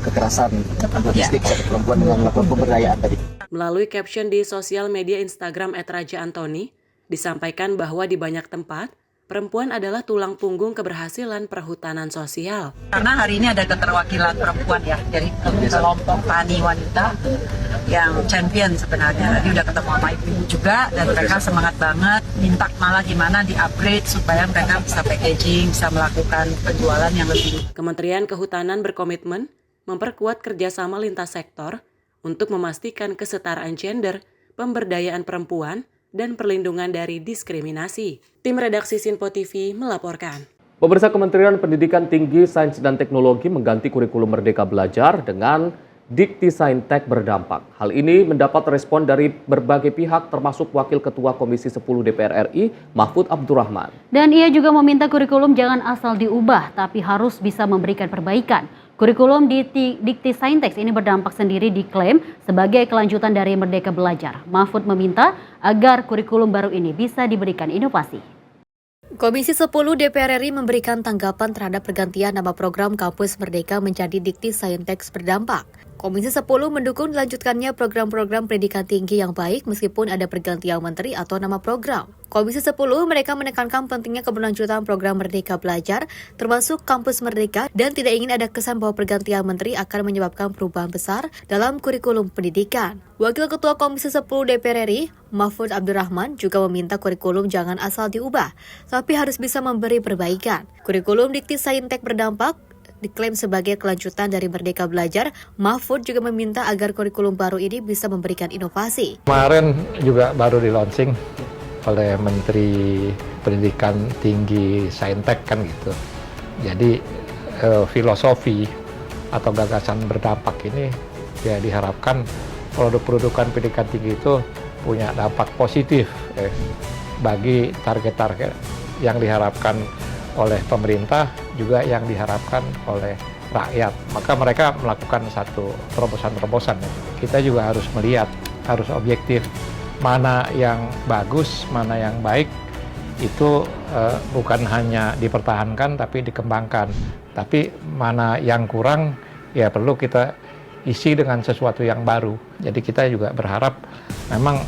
Speaker 18: kekerasan logistik pada perempuan dengan melakukan pemberdayaan tadi.
Speaker 9: Melalui caption di sosial media Instagram @raja_antoni, disampaikan bahwa di banyak tempat, perempuan adalah tulang punggung keberhasilan perhutanan sosial.
Speaker 19: Karena hari ini ada keterwakilan perempuan ya, dari kelompok tani wanita yang champion sebenarnya. Tadi udah ketemu sama ibu juga dan mereka semangat banget, minta malah gimana di-upgrade supaya mereka bisa packaging, bisa melakukan penjualan yang lebih.
Speaker 9: Kementerian Kehutanan berkomitmen memperkuat kerjasama lintas sektor untuk memastikan kesetaraan gender, pemberdayaan perempuan, dan perlindungan dari diskriminasi. Tim redaksi Sinpo TV melaporkan.
Speaker 2: Pemirsa, Kementerian Pendidikan Tinggi, Sains dan Teknologi mengganti kurikulum Merdeka Belajar dengan Dikti Saintek berdampak. Hal ini mendapat respon dari berbagai pihak termasuk Wakil Ketua Komisi 10 DPR RI, Mahfud Abdurrahman.
Speaker 1: Dan ia juga meminta kurikulum jangan asal diubah, tapi harus bisa memberikan perbaikan. Kurikulum Dikti Saintek ini berdampak sendiri diklaim sebagai kelanjutan dari Merdeka Belajar. Mahfud meminta agar kurikulum baru ini bisa diberikan inovasi.
Speaker 3: Komisi 10 DPR RI memberikan tanggapan terhadap pergantian nama program Kampus Merdeka menjadi Dikti Saintek berdampak. Komisi 10 mendukung dilanjutkannya program-program pendidikan tinggi yang baik meskipun ada pergantian menteri atau nama program. Komisi 10 mereka menekankan pentingnya keberlanjutan program Merdeka Belajar termasuk Kampus Merdeka dan tidak ingin ada kesan bahwa pergantian menteri akan menyebabkan perubahan besar dalam kurikulum pendidikan. Wakil Ketua Komisi 10 DPR RI, Mahfud Abdurrahman juga meminta kurikulum jangan asal diubah, tapi harus bisa memberi perbaikan. Kurikulum Dikti Saintek berdampak diklaim sebagai kelanjutan dari Merdeka Belajar. Mahfud juga meminta agar kurikulum baru ini bisa memberikan inovasi.
Speaker 20: Kemarin juga baru di launching oleh Menteri Pendidikan Tinggi Saintek kan gitu. Jadi filosofi atau gagasan berdampak ini ya diharapkan produk-produkan pendidikan tinggi itu punya dampak positif bagi target-target yang diharapkan oleh pemerintah, juga yang diharapkan oleh rakyat. Maka mereka melakukan satu terobosan-terobosan. Kita juga harus melihat, harus objektif, mana yang bagus, mana yang baik, itu bukan hanya dipertahankan tapi dikembangkan. Tapi mana yang kurang, ya perlu kita isi dengan sesuatu yang baru. Jadi kita juga berharap memang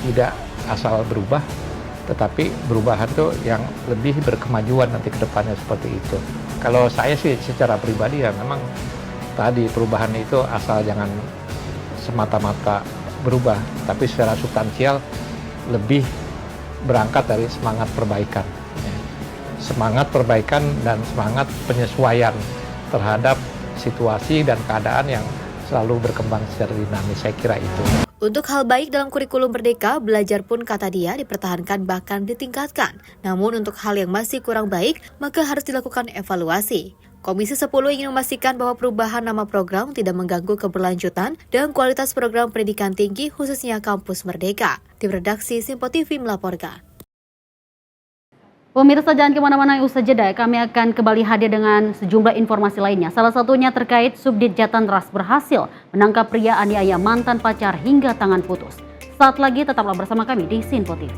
Speaker 20: tidak asal berubah, tetapi perubahan itu yang lebih berkemajuan nanti ke depannya seperti itu. Kalau saya sih secara pribadi ya memang tadi perubahan itu asal jangan semata-mata berubah, tapi secara substansial lebih berangkat dari semangat perbaikan. Semangat perbaikan dan semangat penyesuaian terhadap situasi dan keadaan yang selalu berkembang secara dinamis, saya kira itu.
Speaker 3: Untuk hal baik dalam kurikulum Merdeka Belajar pun kata dia dipertahankan bahkan ditingkatkan. Namun untuk hal yang masih kurang baik, maka harus dilakukan evaluasi. Komisi 10 ingin memastikan bahwa perubahan nama program tidak mengganggu keberlanjutan dan kualitas program pendidikan tinggi khususnya Kampus Merdeka. Tim redaksi Sinpo TV melaporkan.
Speaker 1: Pemirsa, jangan kemana-mana, usai jeda kami akan kembali hadir dengan sejumlah informasi lainnya. Salah satunya terkait Subdit Jatantras berhasil menangkap pria aniaya mantan pacar hingga tangan putus. Saat lagi tetaplah bersama kami di Sinpo TV.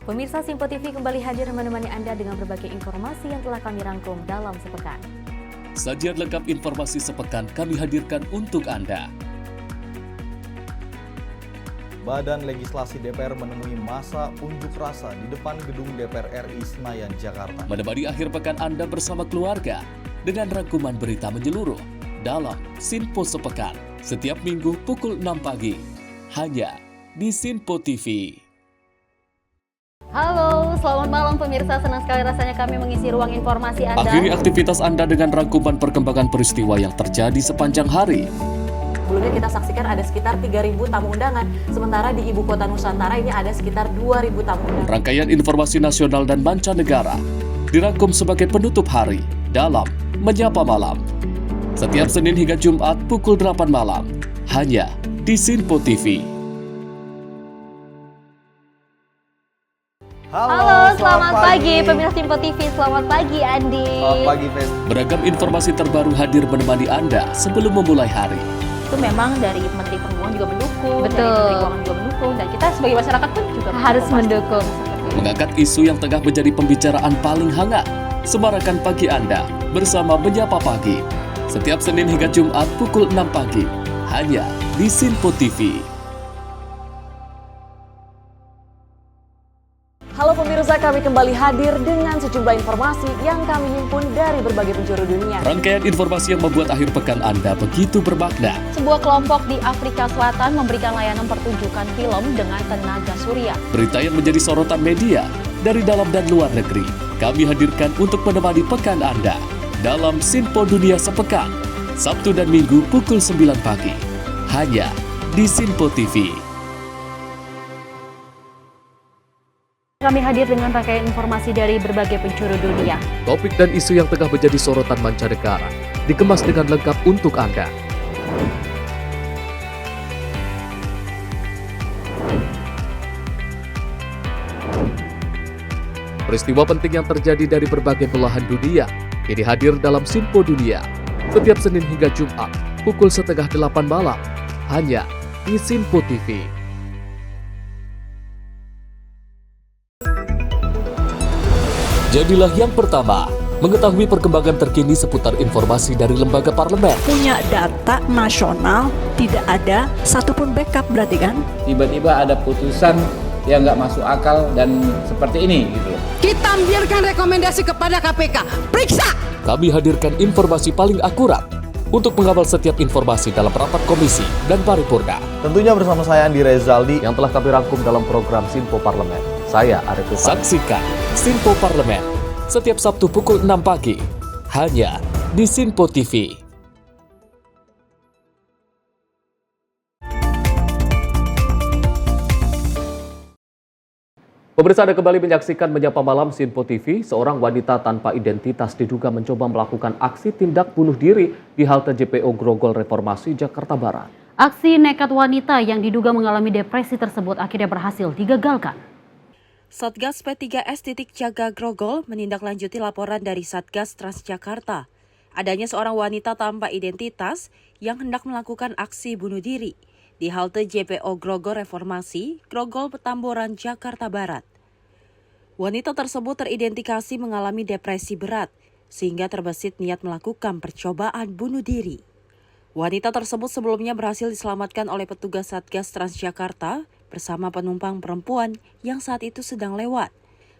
Speaker 3: Pemirsa, Sinpo TV kembali hadir menemani Anda dengan berbagai informasi yang telah kami rangkum dalam sepekan.
Speaker 12: Sajian lengkap informasi sepekan kami hadirkan untuk Anda.
Speaker 13: Badan Legislasi DPR menemui masa unjuk rasa di depan gedung DPR RI Senayan, Jakarta.
Speaker 12: Menemani akhir pekan Anda bersama keluarga dengan rangkuman berita menyeluruh dalam Sinpo Sepekan setiap minggu pukul 6 pagi hanya di Sinpo TV.
Speaker 1: Halo, selamat malam pemirsa. Senang sekali rasanya kami mengisi ruang informasi Anda.
Speaker 12: Akhiri aktivitas Anda dengan rangkuman perkembangan peristiwa yang terjadi sepanjang hari.
Speaker 9: Sebelumnya kita saksikan ada sekitar 3.000 tamu undangan, sementara di Ibu Kota Nusantara ini ada sekitar 2.000 tamu undangan.
Speaker 12: Rangkaian informasi nasional dan mancanegara dirangkum sebagai penutup hari dalam Menyapa Malam. Setiap Senin hingga Jumat pukul 8 malam, hanya di Sinpo TV.
Speaker 21: Halo, selamat pagi pemirsa Simpo TV. Selamat pagi Andi.
Speaker 13: Selamat pagi Fes.
Speaker 12: Beragam informasi terbaru hadir menemani Anda sebelum memulai hari.
Speaker 21: Itu memang dari Menteri Perhubungan juga mendukung, Betul. dari Menteri Keuangan juga mendukung, dan kita sebagai masyarakat pun juga harus mendukung.
Speaker 12: Mengangkat isu yang tengah menjadi pembicaraan paling hangat. Semarakan pagi Anda bersama Menyapa Pagi. Setiap Senin hingga Jumat pukul 6 pagi. Hanya di Simpo TV.
Speaker 9: Halo pemirsa, kami kembali hadir dengan sejumlah informasi yang kami himpun dari berbagai penjuru dunia.
Speaker 12: Rangkaian informasi yang membuat akhir pekan Anda begitu bermakna.
Speaker 21: Sebuah kelompok di Afrika Selatan memberikan layanan pertunjukan film dengan tenaga surya.
Speaker 12: Berita yang menjadi sorotan media dari dalam dan luar negeri. Kami hadirkan untuk menemani pekan Anda dalam Simpo Dunia Sepekan. Sabtu dan Minggu pukul 9 pagi. Hanya di Simpo TV.
Speaker 1: Kami hadir dengan rangkaian informasi dari berbagai penjuru dunia.
Speaker 2: Topik dan isu yang tengah menjadi sorotan mancanegara dikemas dengan lengkap untuk Anda. Peristiwa penting yang terjadi dari berbagai belahan dunia kini hadir dalam Simpo Dunia. Setiap Senin hingga Jumat pukul 7:30 malam hanya di Simpo TV.
Speaker 12: Jadilah yang pertama mengetahui perkembangan terkini seputar informasi dari lembaga parlemen.
Speaker 14: Punya data nasional, tidak ada satupun backup berarti kan?
Speaker 22: Tiba-tiba ada putusan yang nggak masuk akal dan seperti ini gitu.
Speaker 23: Kita biarkan rekomendasi kepada KPK. Periksa!
Speaker 12: Kami hadirkan informasi paling akurat untuk mengawal setiap informasi dalam rapat komisi dan paripurna.
Speaker 13: Tentunya bersama saya Andi Rezaldi
Speaker 2: yang telah kami rangkum dalam program Simpo Parlemen. Saya Arif Rifan.
Speaker 12: Saksikan Simpo Parlemen setiap Sabtu pukul 6 pagi hanya di Simpo TV.
Speaker 2: Pemirsa, Anda kembali menyaksikan Menyapa Malam Simpo TV. Seorang wanita tanpa identitas diduga mencoba melakukan aksi tindak bunuh diri di halte JPO Grogol Reformasi, Jakarta Barat.
Speaker 1: Aksi nekat wanita yang diduga mengalami depresi tersebut akhirnya berhasil digagalkan.
Speaker 8: Satgas P3S Titik Jaga Grogol menindaklanjuti laporan dari Satgas Transjakarta. Adanya seorang wanita tanpa identitas yang hendak melakukan aksi bunuh diri di halte JPO Grogol Reformasi, Grogol Petamburan, Jakarta Barat. Wanita tersebut teridentifikasi mengalami depresi berat sehingga terbesit niat melakukan percobaan bunuh diri. Wanita tersebut sebelumnya berhasil diselamatkan oleh petugas Satgas Transjakarta bersama penumpang perempuan yang saat itu sedang lewat.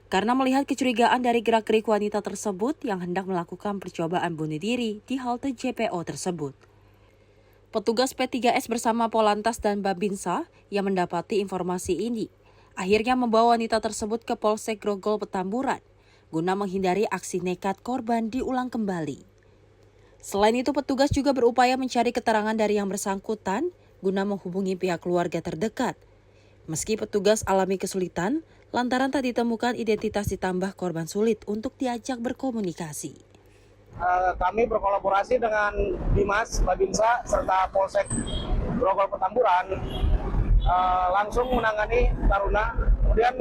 Speaker 8: Karena melihat kecurigaan dari gerak-gerik wanita tersebut yang hendak melakukan percobaan bunuh diri di halte JPO tersebut. Petugas P3S bersama Polantas dan Babinsa yang mendapati informasi ini akhirnya membawa wanita tersebut ke Polsek Grogol Petamburan guna menghindari aksi nekat korban diulang kembali. Selain itu, petugas juga berupaya mencari keterangan dari yang bersangkutan guna menghubungi pihak keluarga terdekat. Meski petugas alami kesulitan, lantaran tak ditemukan identitas ditambah korban sulit untuk diajak berkomunikasi.
Speaker 24: Kami berkolaborasi dengan Dimas, Babinsa, serta Polsek Grogol Petamburan langsung menangani Taruna. Kemudian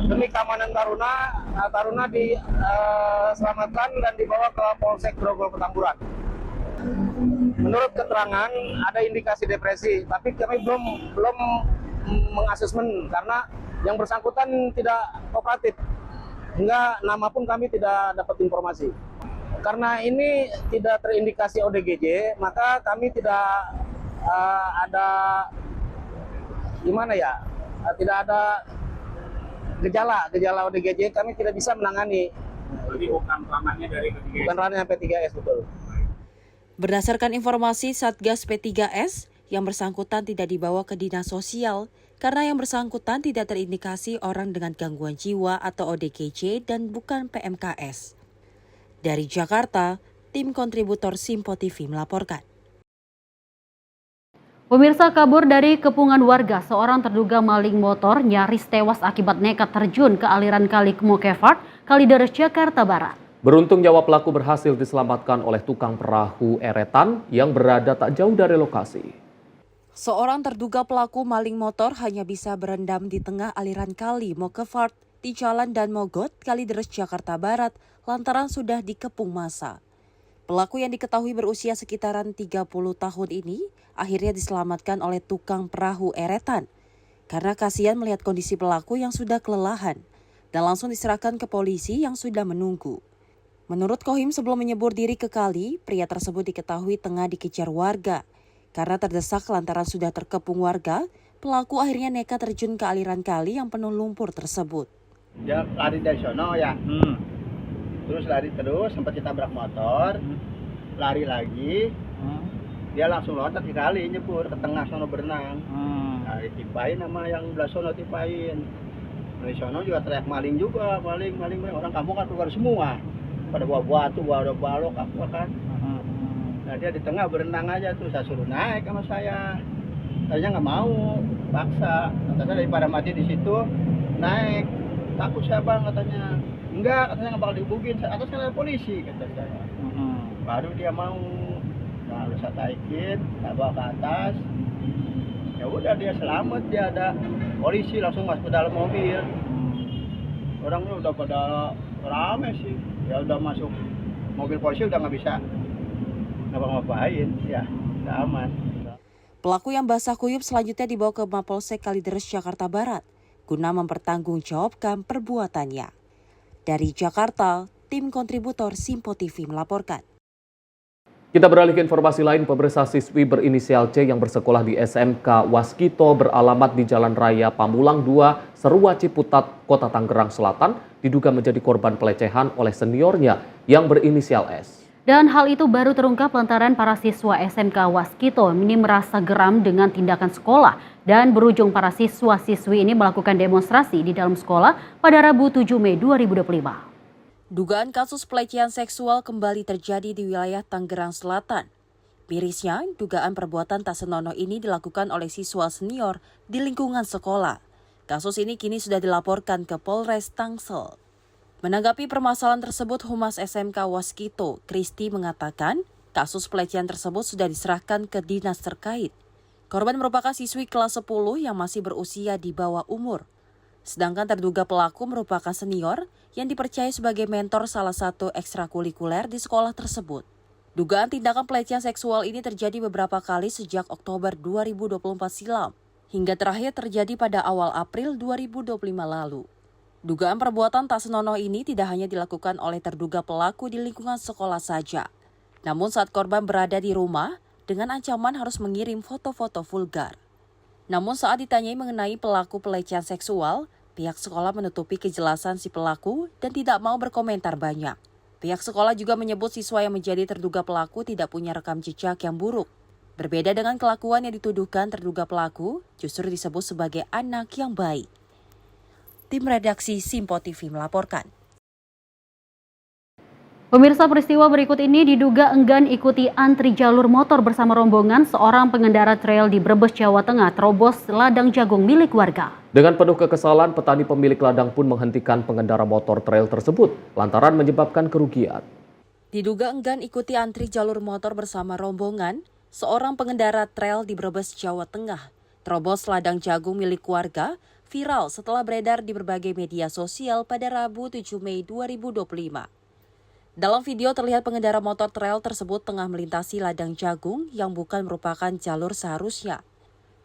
Speaker 24: demi keamanan Taruna diselamatkan dan dibawa ke Polsek Grogol Petamburan. Menurut keterangan ada indikasi depresi, tapi kami belum mengasesmen karena yang bersangkutan tidak kooperatif, hingga nama pun kami tidak dapat informasi. Karena ini tidak terindikasi ODGJ, maka kami tidak ada tidak ada gejala ODGJ, kami tidak bisa menangani.
Speaker 22: Jadi bukan ranahnya dari P3S.
Speaker 24: Bukan ranahnya P3S, betul.
Speaker 8: Berdasarkan informasi Satgas P3S, yang bersangkutan tidak dibawa ke dinas sosial karena yang bersangkutan tidak terindikasi orang dengan gangguan jiwa atau ODGJ dan bukan PMKS. Dari Jakarta, tim kontributor Simpo TV melaporkan.
Speaker 1: Pemirsa, kabur dari kepungan warga, seorang terduga maling motor nyaris tewas akibat nekat terjun ke aliran Kali Mokevard, Kalideres, Jakarta Barat.
Speaker 2: Beruntung nyawa pelaku berhasil diselamatkan oleh tukang perahu eretan yang berada tak jauh dari lokasi.
Speaker 8: Seorang terduga pelaku maling motor hanya bisa berendam di tengah aliran Kali Mokevard, di Jalan Dan Mogot, Kalideres, Jakarta Barat lantaran sudah dikepung massa. Pelaku yang diketahui berusia sekitaran 30 tahun ini akhirnya diselamatkan oleh tukang perahu eretan karena kasihan melihat kondisi pelaku yang sudah kelelahan dan langsung diserahkan ke polisi yang sudah menunggu. Menurut Kohim, sebelum menyebur diri ke kali, pria tersebut diketahui tengah dikejar warga. Karena terdesak lantaran sudah terkepung warga, pelaku akhirnya nekat terjun ke aliran kali yang penuh lumpur tersebut.
Speaker 24: Dia lari dari sono ya, terus lari terus, sempat ditabrak motor, lari lagi, dia langsung loncat ke kali, nyebur ke tengah sono berenang. Nah, ditimpain sama yang belah sono, timpain. Dari sono juga teriak maling juga, maling. Orang kampung kan keluar semua, pada bawa batu, bawa balok, apa kan. Nah, dia di tengah berenang aja tuh, saya suruh naik sama saya. Tadinya nggak mau, paksa. Kata saya daripada mati di situ, naik. Takut saya bang, katanya. Enggak, katanya nggak bakal dihubungin. Atas kan ada polisi, kata saya. Baru dia mau. Nah, lalu saya taikin, saya bawa ke atas. Ya udah, dia selamat, dia ada polisi langsung masuk ke dalam mobil. Orangnya udah pada rame sih. Ya udah masuk mobil polisi, udah nggak bisa ngapa-ngapain, ya udah aman.
Speaker 8: Pelaku yang basah kuyup selanjutnya dibawa ke Mapolsek Kalideres, Jakarta Barat guna mempertanggungjawabkan perbuatannya. Dari Jakarta, tim kontributor Simpo TV melaporkan.
Speaker 2: Kita beralih ke informasi lain. Pemirsa, siswi berinisial C yang bersekolah di SMK Waskito beralamat di Jalan Raya Pamulang 2, Serua Ciputat, Kota Tangerang Selatan, diduga menjadi korban pelecehan oleh seniornya yang berinisial S.
Speaker 1: Dan hal itu baru terungkap lantaran para siswa SMK Waskito ini merasa geram dengan tindakan sekolah dan berujung para siswa-siswi ini melakukan demonstrasi di dalam sekolah pada Rabu 7 Mei 2025.
Speaker 8: Dugaan kasus pelecehan seksual kembali terjadi di wilayah Tangerang Selatan. Mirisnya, dugaan perbuatan tak senonoh ini dilakukan oleh siswa senior di lingkungan sekolah. Kasus ini kini sudah dilaporkan ke Polres Tangsel. Menanggapi permasalahan tersebut, Humas SMK Waskito, Kristi, mengatakan kasus pelecehan tersebut sudah diserahkan ke dinas terkait. Korban merupakan siswi kelas 10 yang masih berusia di bawah umur. Sedangkan terduga pelaku merupakan senior yang dipercaya sebagai mentor salah satu ekstrakurikuler di sekolah tersebut. Dugaan tindakan pelecehan seksual ini terjadi beberapa kali sejak Oktober 2024 silam, hingga terakhir terjadi pada awal April 2025 lalu. Dugaan perbuatan tak senonoh ini tidak hanya dilakukan oleh terduga pelaku di lingkungan sekolah saja. Namun saat korban berada di rumah, dengan ancaman harus mengirim foto-foto vulgar. Namun saat ditanyai mengenai pelaku pelecehan seksual, pihak sekolah menutupi kejelasan si pelaku dan tidak mau berkomentar banyak. Pihak sekolah juga menyebut siswa yang menjadi terduga pelaku tidak punya rekam jejak yang buruk. Berbeda dengan kelakuan yang dituduhkan terduga pelaku, justru disebut sebagai anak yang baik. Tim redaksi Simpo TV melaporkan.
Speaker 1: Pemirsa, peristiwa berikut ini diduga enggan ikuti antri jalur motor bersama rombongan seorang pengendara trail di Brebes, Jawa Tengah terobos ladang jagung milik warga.
Speaker 2: Dengan penuh kekesalan, petani pemilik ladang pun menghentikan pengendara motor trail tersebut lantaran menyebabkan kerugian.
Speaker 8: Diduga enggan ikuti antri jalur motor bersama rombongan, seorang pengendara trail di Brebes, Jawa Tengah terobos ladang jagung milik warga viral setelah beredar di berbagai media sosial pada Rabu 7 Mei 2025. Dalam video terlihat pengendara motor trail tersebut tengah melintasi ladang jagung yang bukan merupakan jalur seharusnya.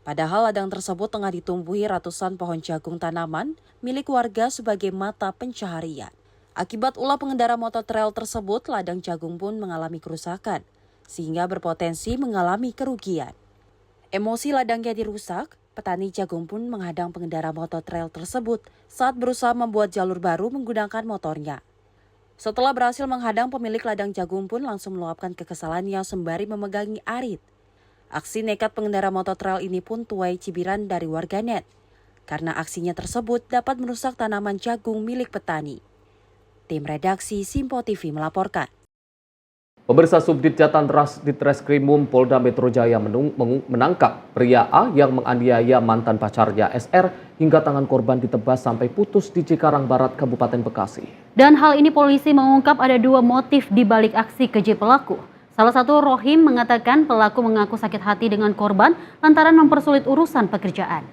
Speaker 8: Padahal ladang tersebut tengah ditumbuhi ratusan pohon jagung tanaman milik warga sebagai mata pencaharian. Akibat ulah pengendara motor trail tersebut, ladang jagung pun mengalami kerusakan, sehingga berpotensi mengalami kerugian. Emosi ladangnya dirusak, petani jagung pun menghadang pengendara motor trail tersebut saat berusaha membuat jalur baru menggunakan motornya. Setelah berhasil menghadang, pemilik ladang jagung pun langsung meluapkan kekesalannya sembari memegangi arit. Aksi nekat pengendara motor trail ini pun tuai cibiran dari warganet, karena aksinya tersebut dapat merusak tanaman jagung milik petani. Tim redaksi Simpo TV melaporkan.
Speaker 2: Pemirsa, Subdit Jatan Ras Ditreskrimum Polda Metro Jaya menangkap pria A yang menganiaya mantan pacarnya SR hingga tangan korban ditebas sampai putus di Cikarang Barat, Kabupaten Bekasi.
Speaker 1: Dan hal ini polisi mengungkap ada dua motif di balik aksi keji pelaku. Salah satu, Rohim, mengatakan pelaku mengaku sakit hati dengan korban lantaran mempersulit urusan pekerjaan.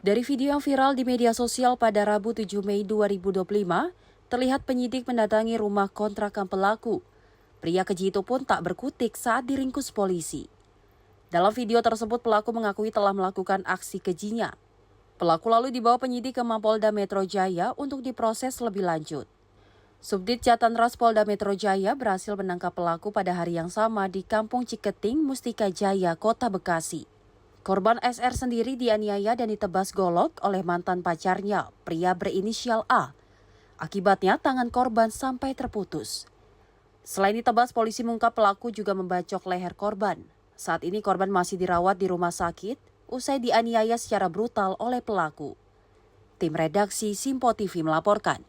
Speaker 8: Dari video yang viral di media sosial pada Rabu 7 Mei 2025, terlihat penyidik mendatangi rumah kontrakan pelaku. Pria keji itu pun tak berkutik saat diringkus polisi. Dalam video tersebut, pelaku mengakui telah melakukan aksi kejinya. Pelaku lalu dibawa penyidik ke Mapolda Metro Jaya untuk diproses lebih lanjut. Subdit Jatanras Polda Metro Jaya berhasil menangkap pelaku pada hari yang sama di Kampung Ciketing, Mustika Jaya, Kota Bekasi. Korban SR sendiri dianiaya dan ditebas golok oleh mantan pacarnya, pria berinisial A. Akibatnya tangan korban sampai terputus. Selain ditebas, polisi mengungkap pelaku juga membacok leher korban. Saat ini korban masih dirawat di rumah sakit, usai dianiaya secara brutal oleh pelaku. Tim redaksi Simpo TV melaporkan.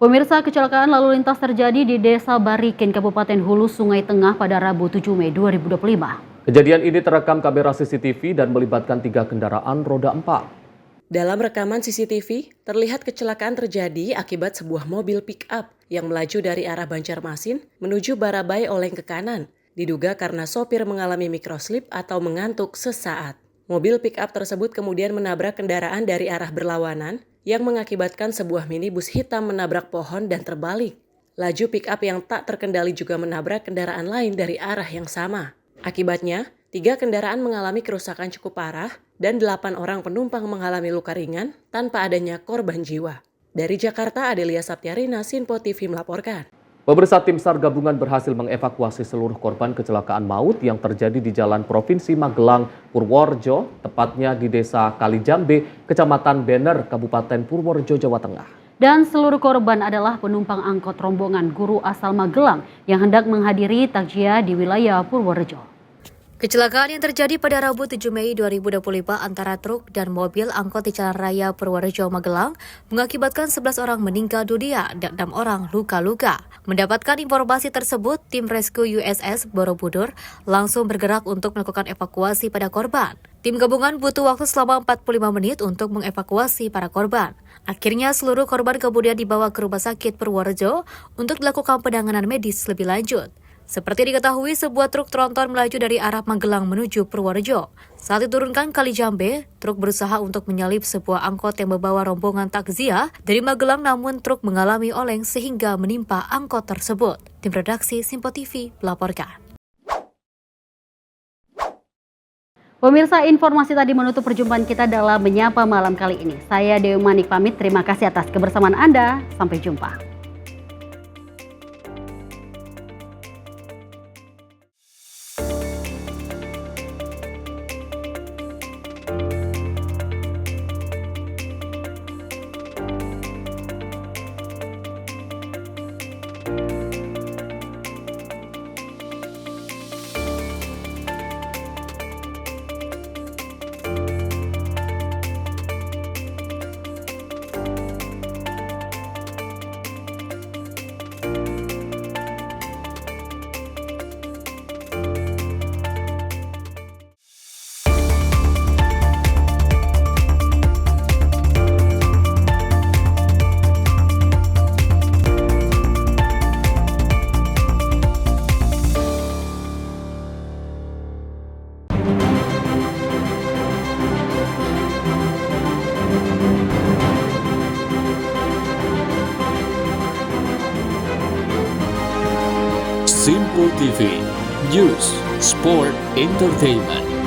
Speaker 1: Pemirsa, kecelakaan lalu lintas terjadi di Desa Barikin, Kabupaten Hulu, Sungai Tengah pada Rabu 7 Mei 2025.
Speaker 2: Kejadian ini terekam kamera CCTV dan melibatkan 3 kendaraan roda 4.
Speaker 9: Dalam rekaman CCTV, terlihat kecelakaan terjadi akibat sebuah mobil pick-up yang melaju dari arah Banjarmasin menuju Barabai oleng ke kanan. Diduga karena sopir mengalami microslip atau mengantuk sesaat. Mobil pick-up tersebut kemudian menabrak kendaraan dari arah berlawanan yang mengakibatkan sebuah minibus hitam menabrak pohon dan terbalik. Laju pick-up yang tak terkendali juga menabrak kendaraan lain dari arah yang sama. Akibatnya, 3 kendaraan mengalami kerusakan cukup parah dan 8 orang penumpang mengalami luka ringan tanpa adanya korban jiwa. Dari Jakarta, Adelia Saptiarina, Sinpo TV melaporkan.
Speaker 2: Pemirsa, tim SAR gabungan berhasil mengevakuasi seluruh korban kecelakaan maut yang terjadi di Jalan Provinsi Magelang, Purworejo, tepatnya di Desa Kalijambe, Kecamatan Bener, Kabupaten Purworejo, Jawa Tengah.
Speaker 1: Dan seluruh korban adalah penumpang angkot rombongan guru asal Magelang yang hendak menghadiri takziah di wilayah Purworejo.
Speaker 3: Kecelakaan yang terjadi pada Rabu 7 Mei 2025 antara truk dan mobil angkot di Jalan Raya Purworejo, Magelang mengakibatkan 11 orang meninggal dunia dan 6 orang luka-luka. Mendapatkan informasi tersebut, tim rescue USS Borobudur langsung bergerak untuk melakukan evakuasi pada korban. Tim gabungan butuh waktu selama 45 menit untuk mengevakuasi para korban. Akhirnya seluruh korban kemudian dibawa ke Rumah Sakit Purworejo untuk dilakukan penanganan medis lebih lanjut. Seperti diketahui, sebuah truk tronton melaju dari arah Magelang menuju Purworejo. Saat diturunkan Kalijambe, truk berusaha untuk menyalip sebuah angkot yang membawa rombongan takziah dari Magelang, namun truk mengalami oleng sehingga menimpa angkot tersebut. Tim redaksi Simpo TV melaporkan.
Speaker 1: Pemirsa, informasi tadi menutup perjumpaan kita dalam Menyapa Malam kali ini. Saya Dewi Manik pamit, terima kasih atas kebersamaan Anda. Sampai jumpa.
Speaker 12: Simpo TV, News, Sport, Entertainment.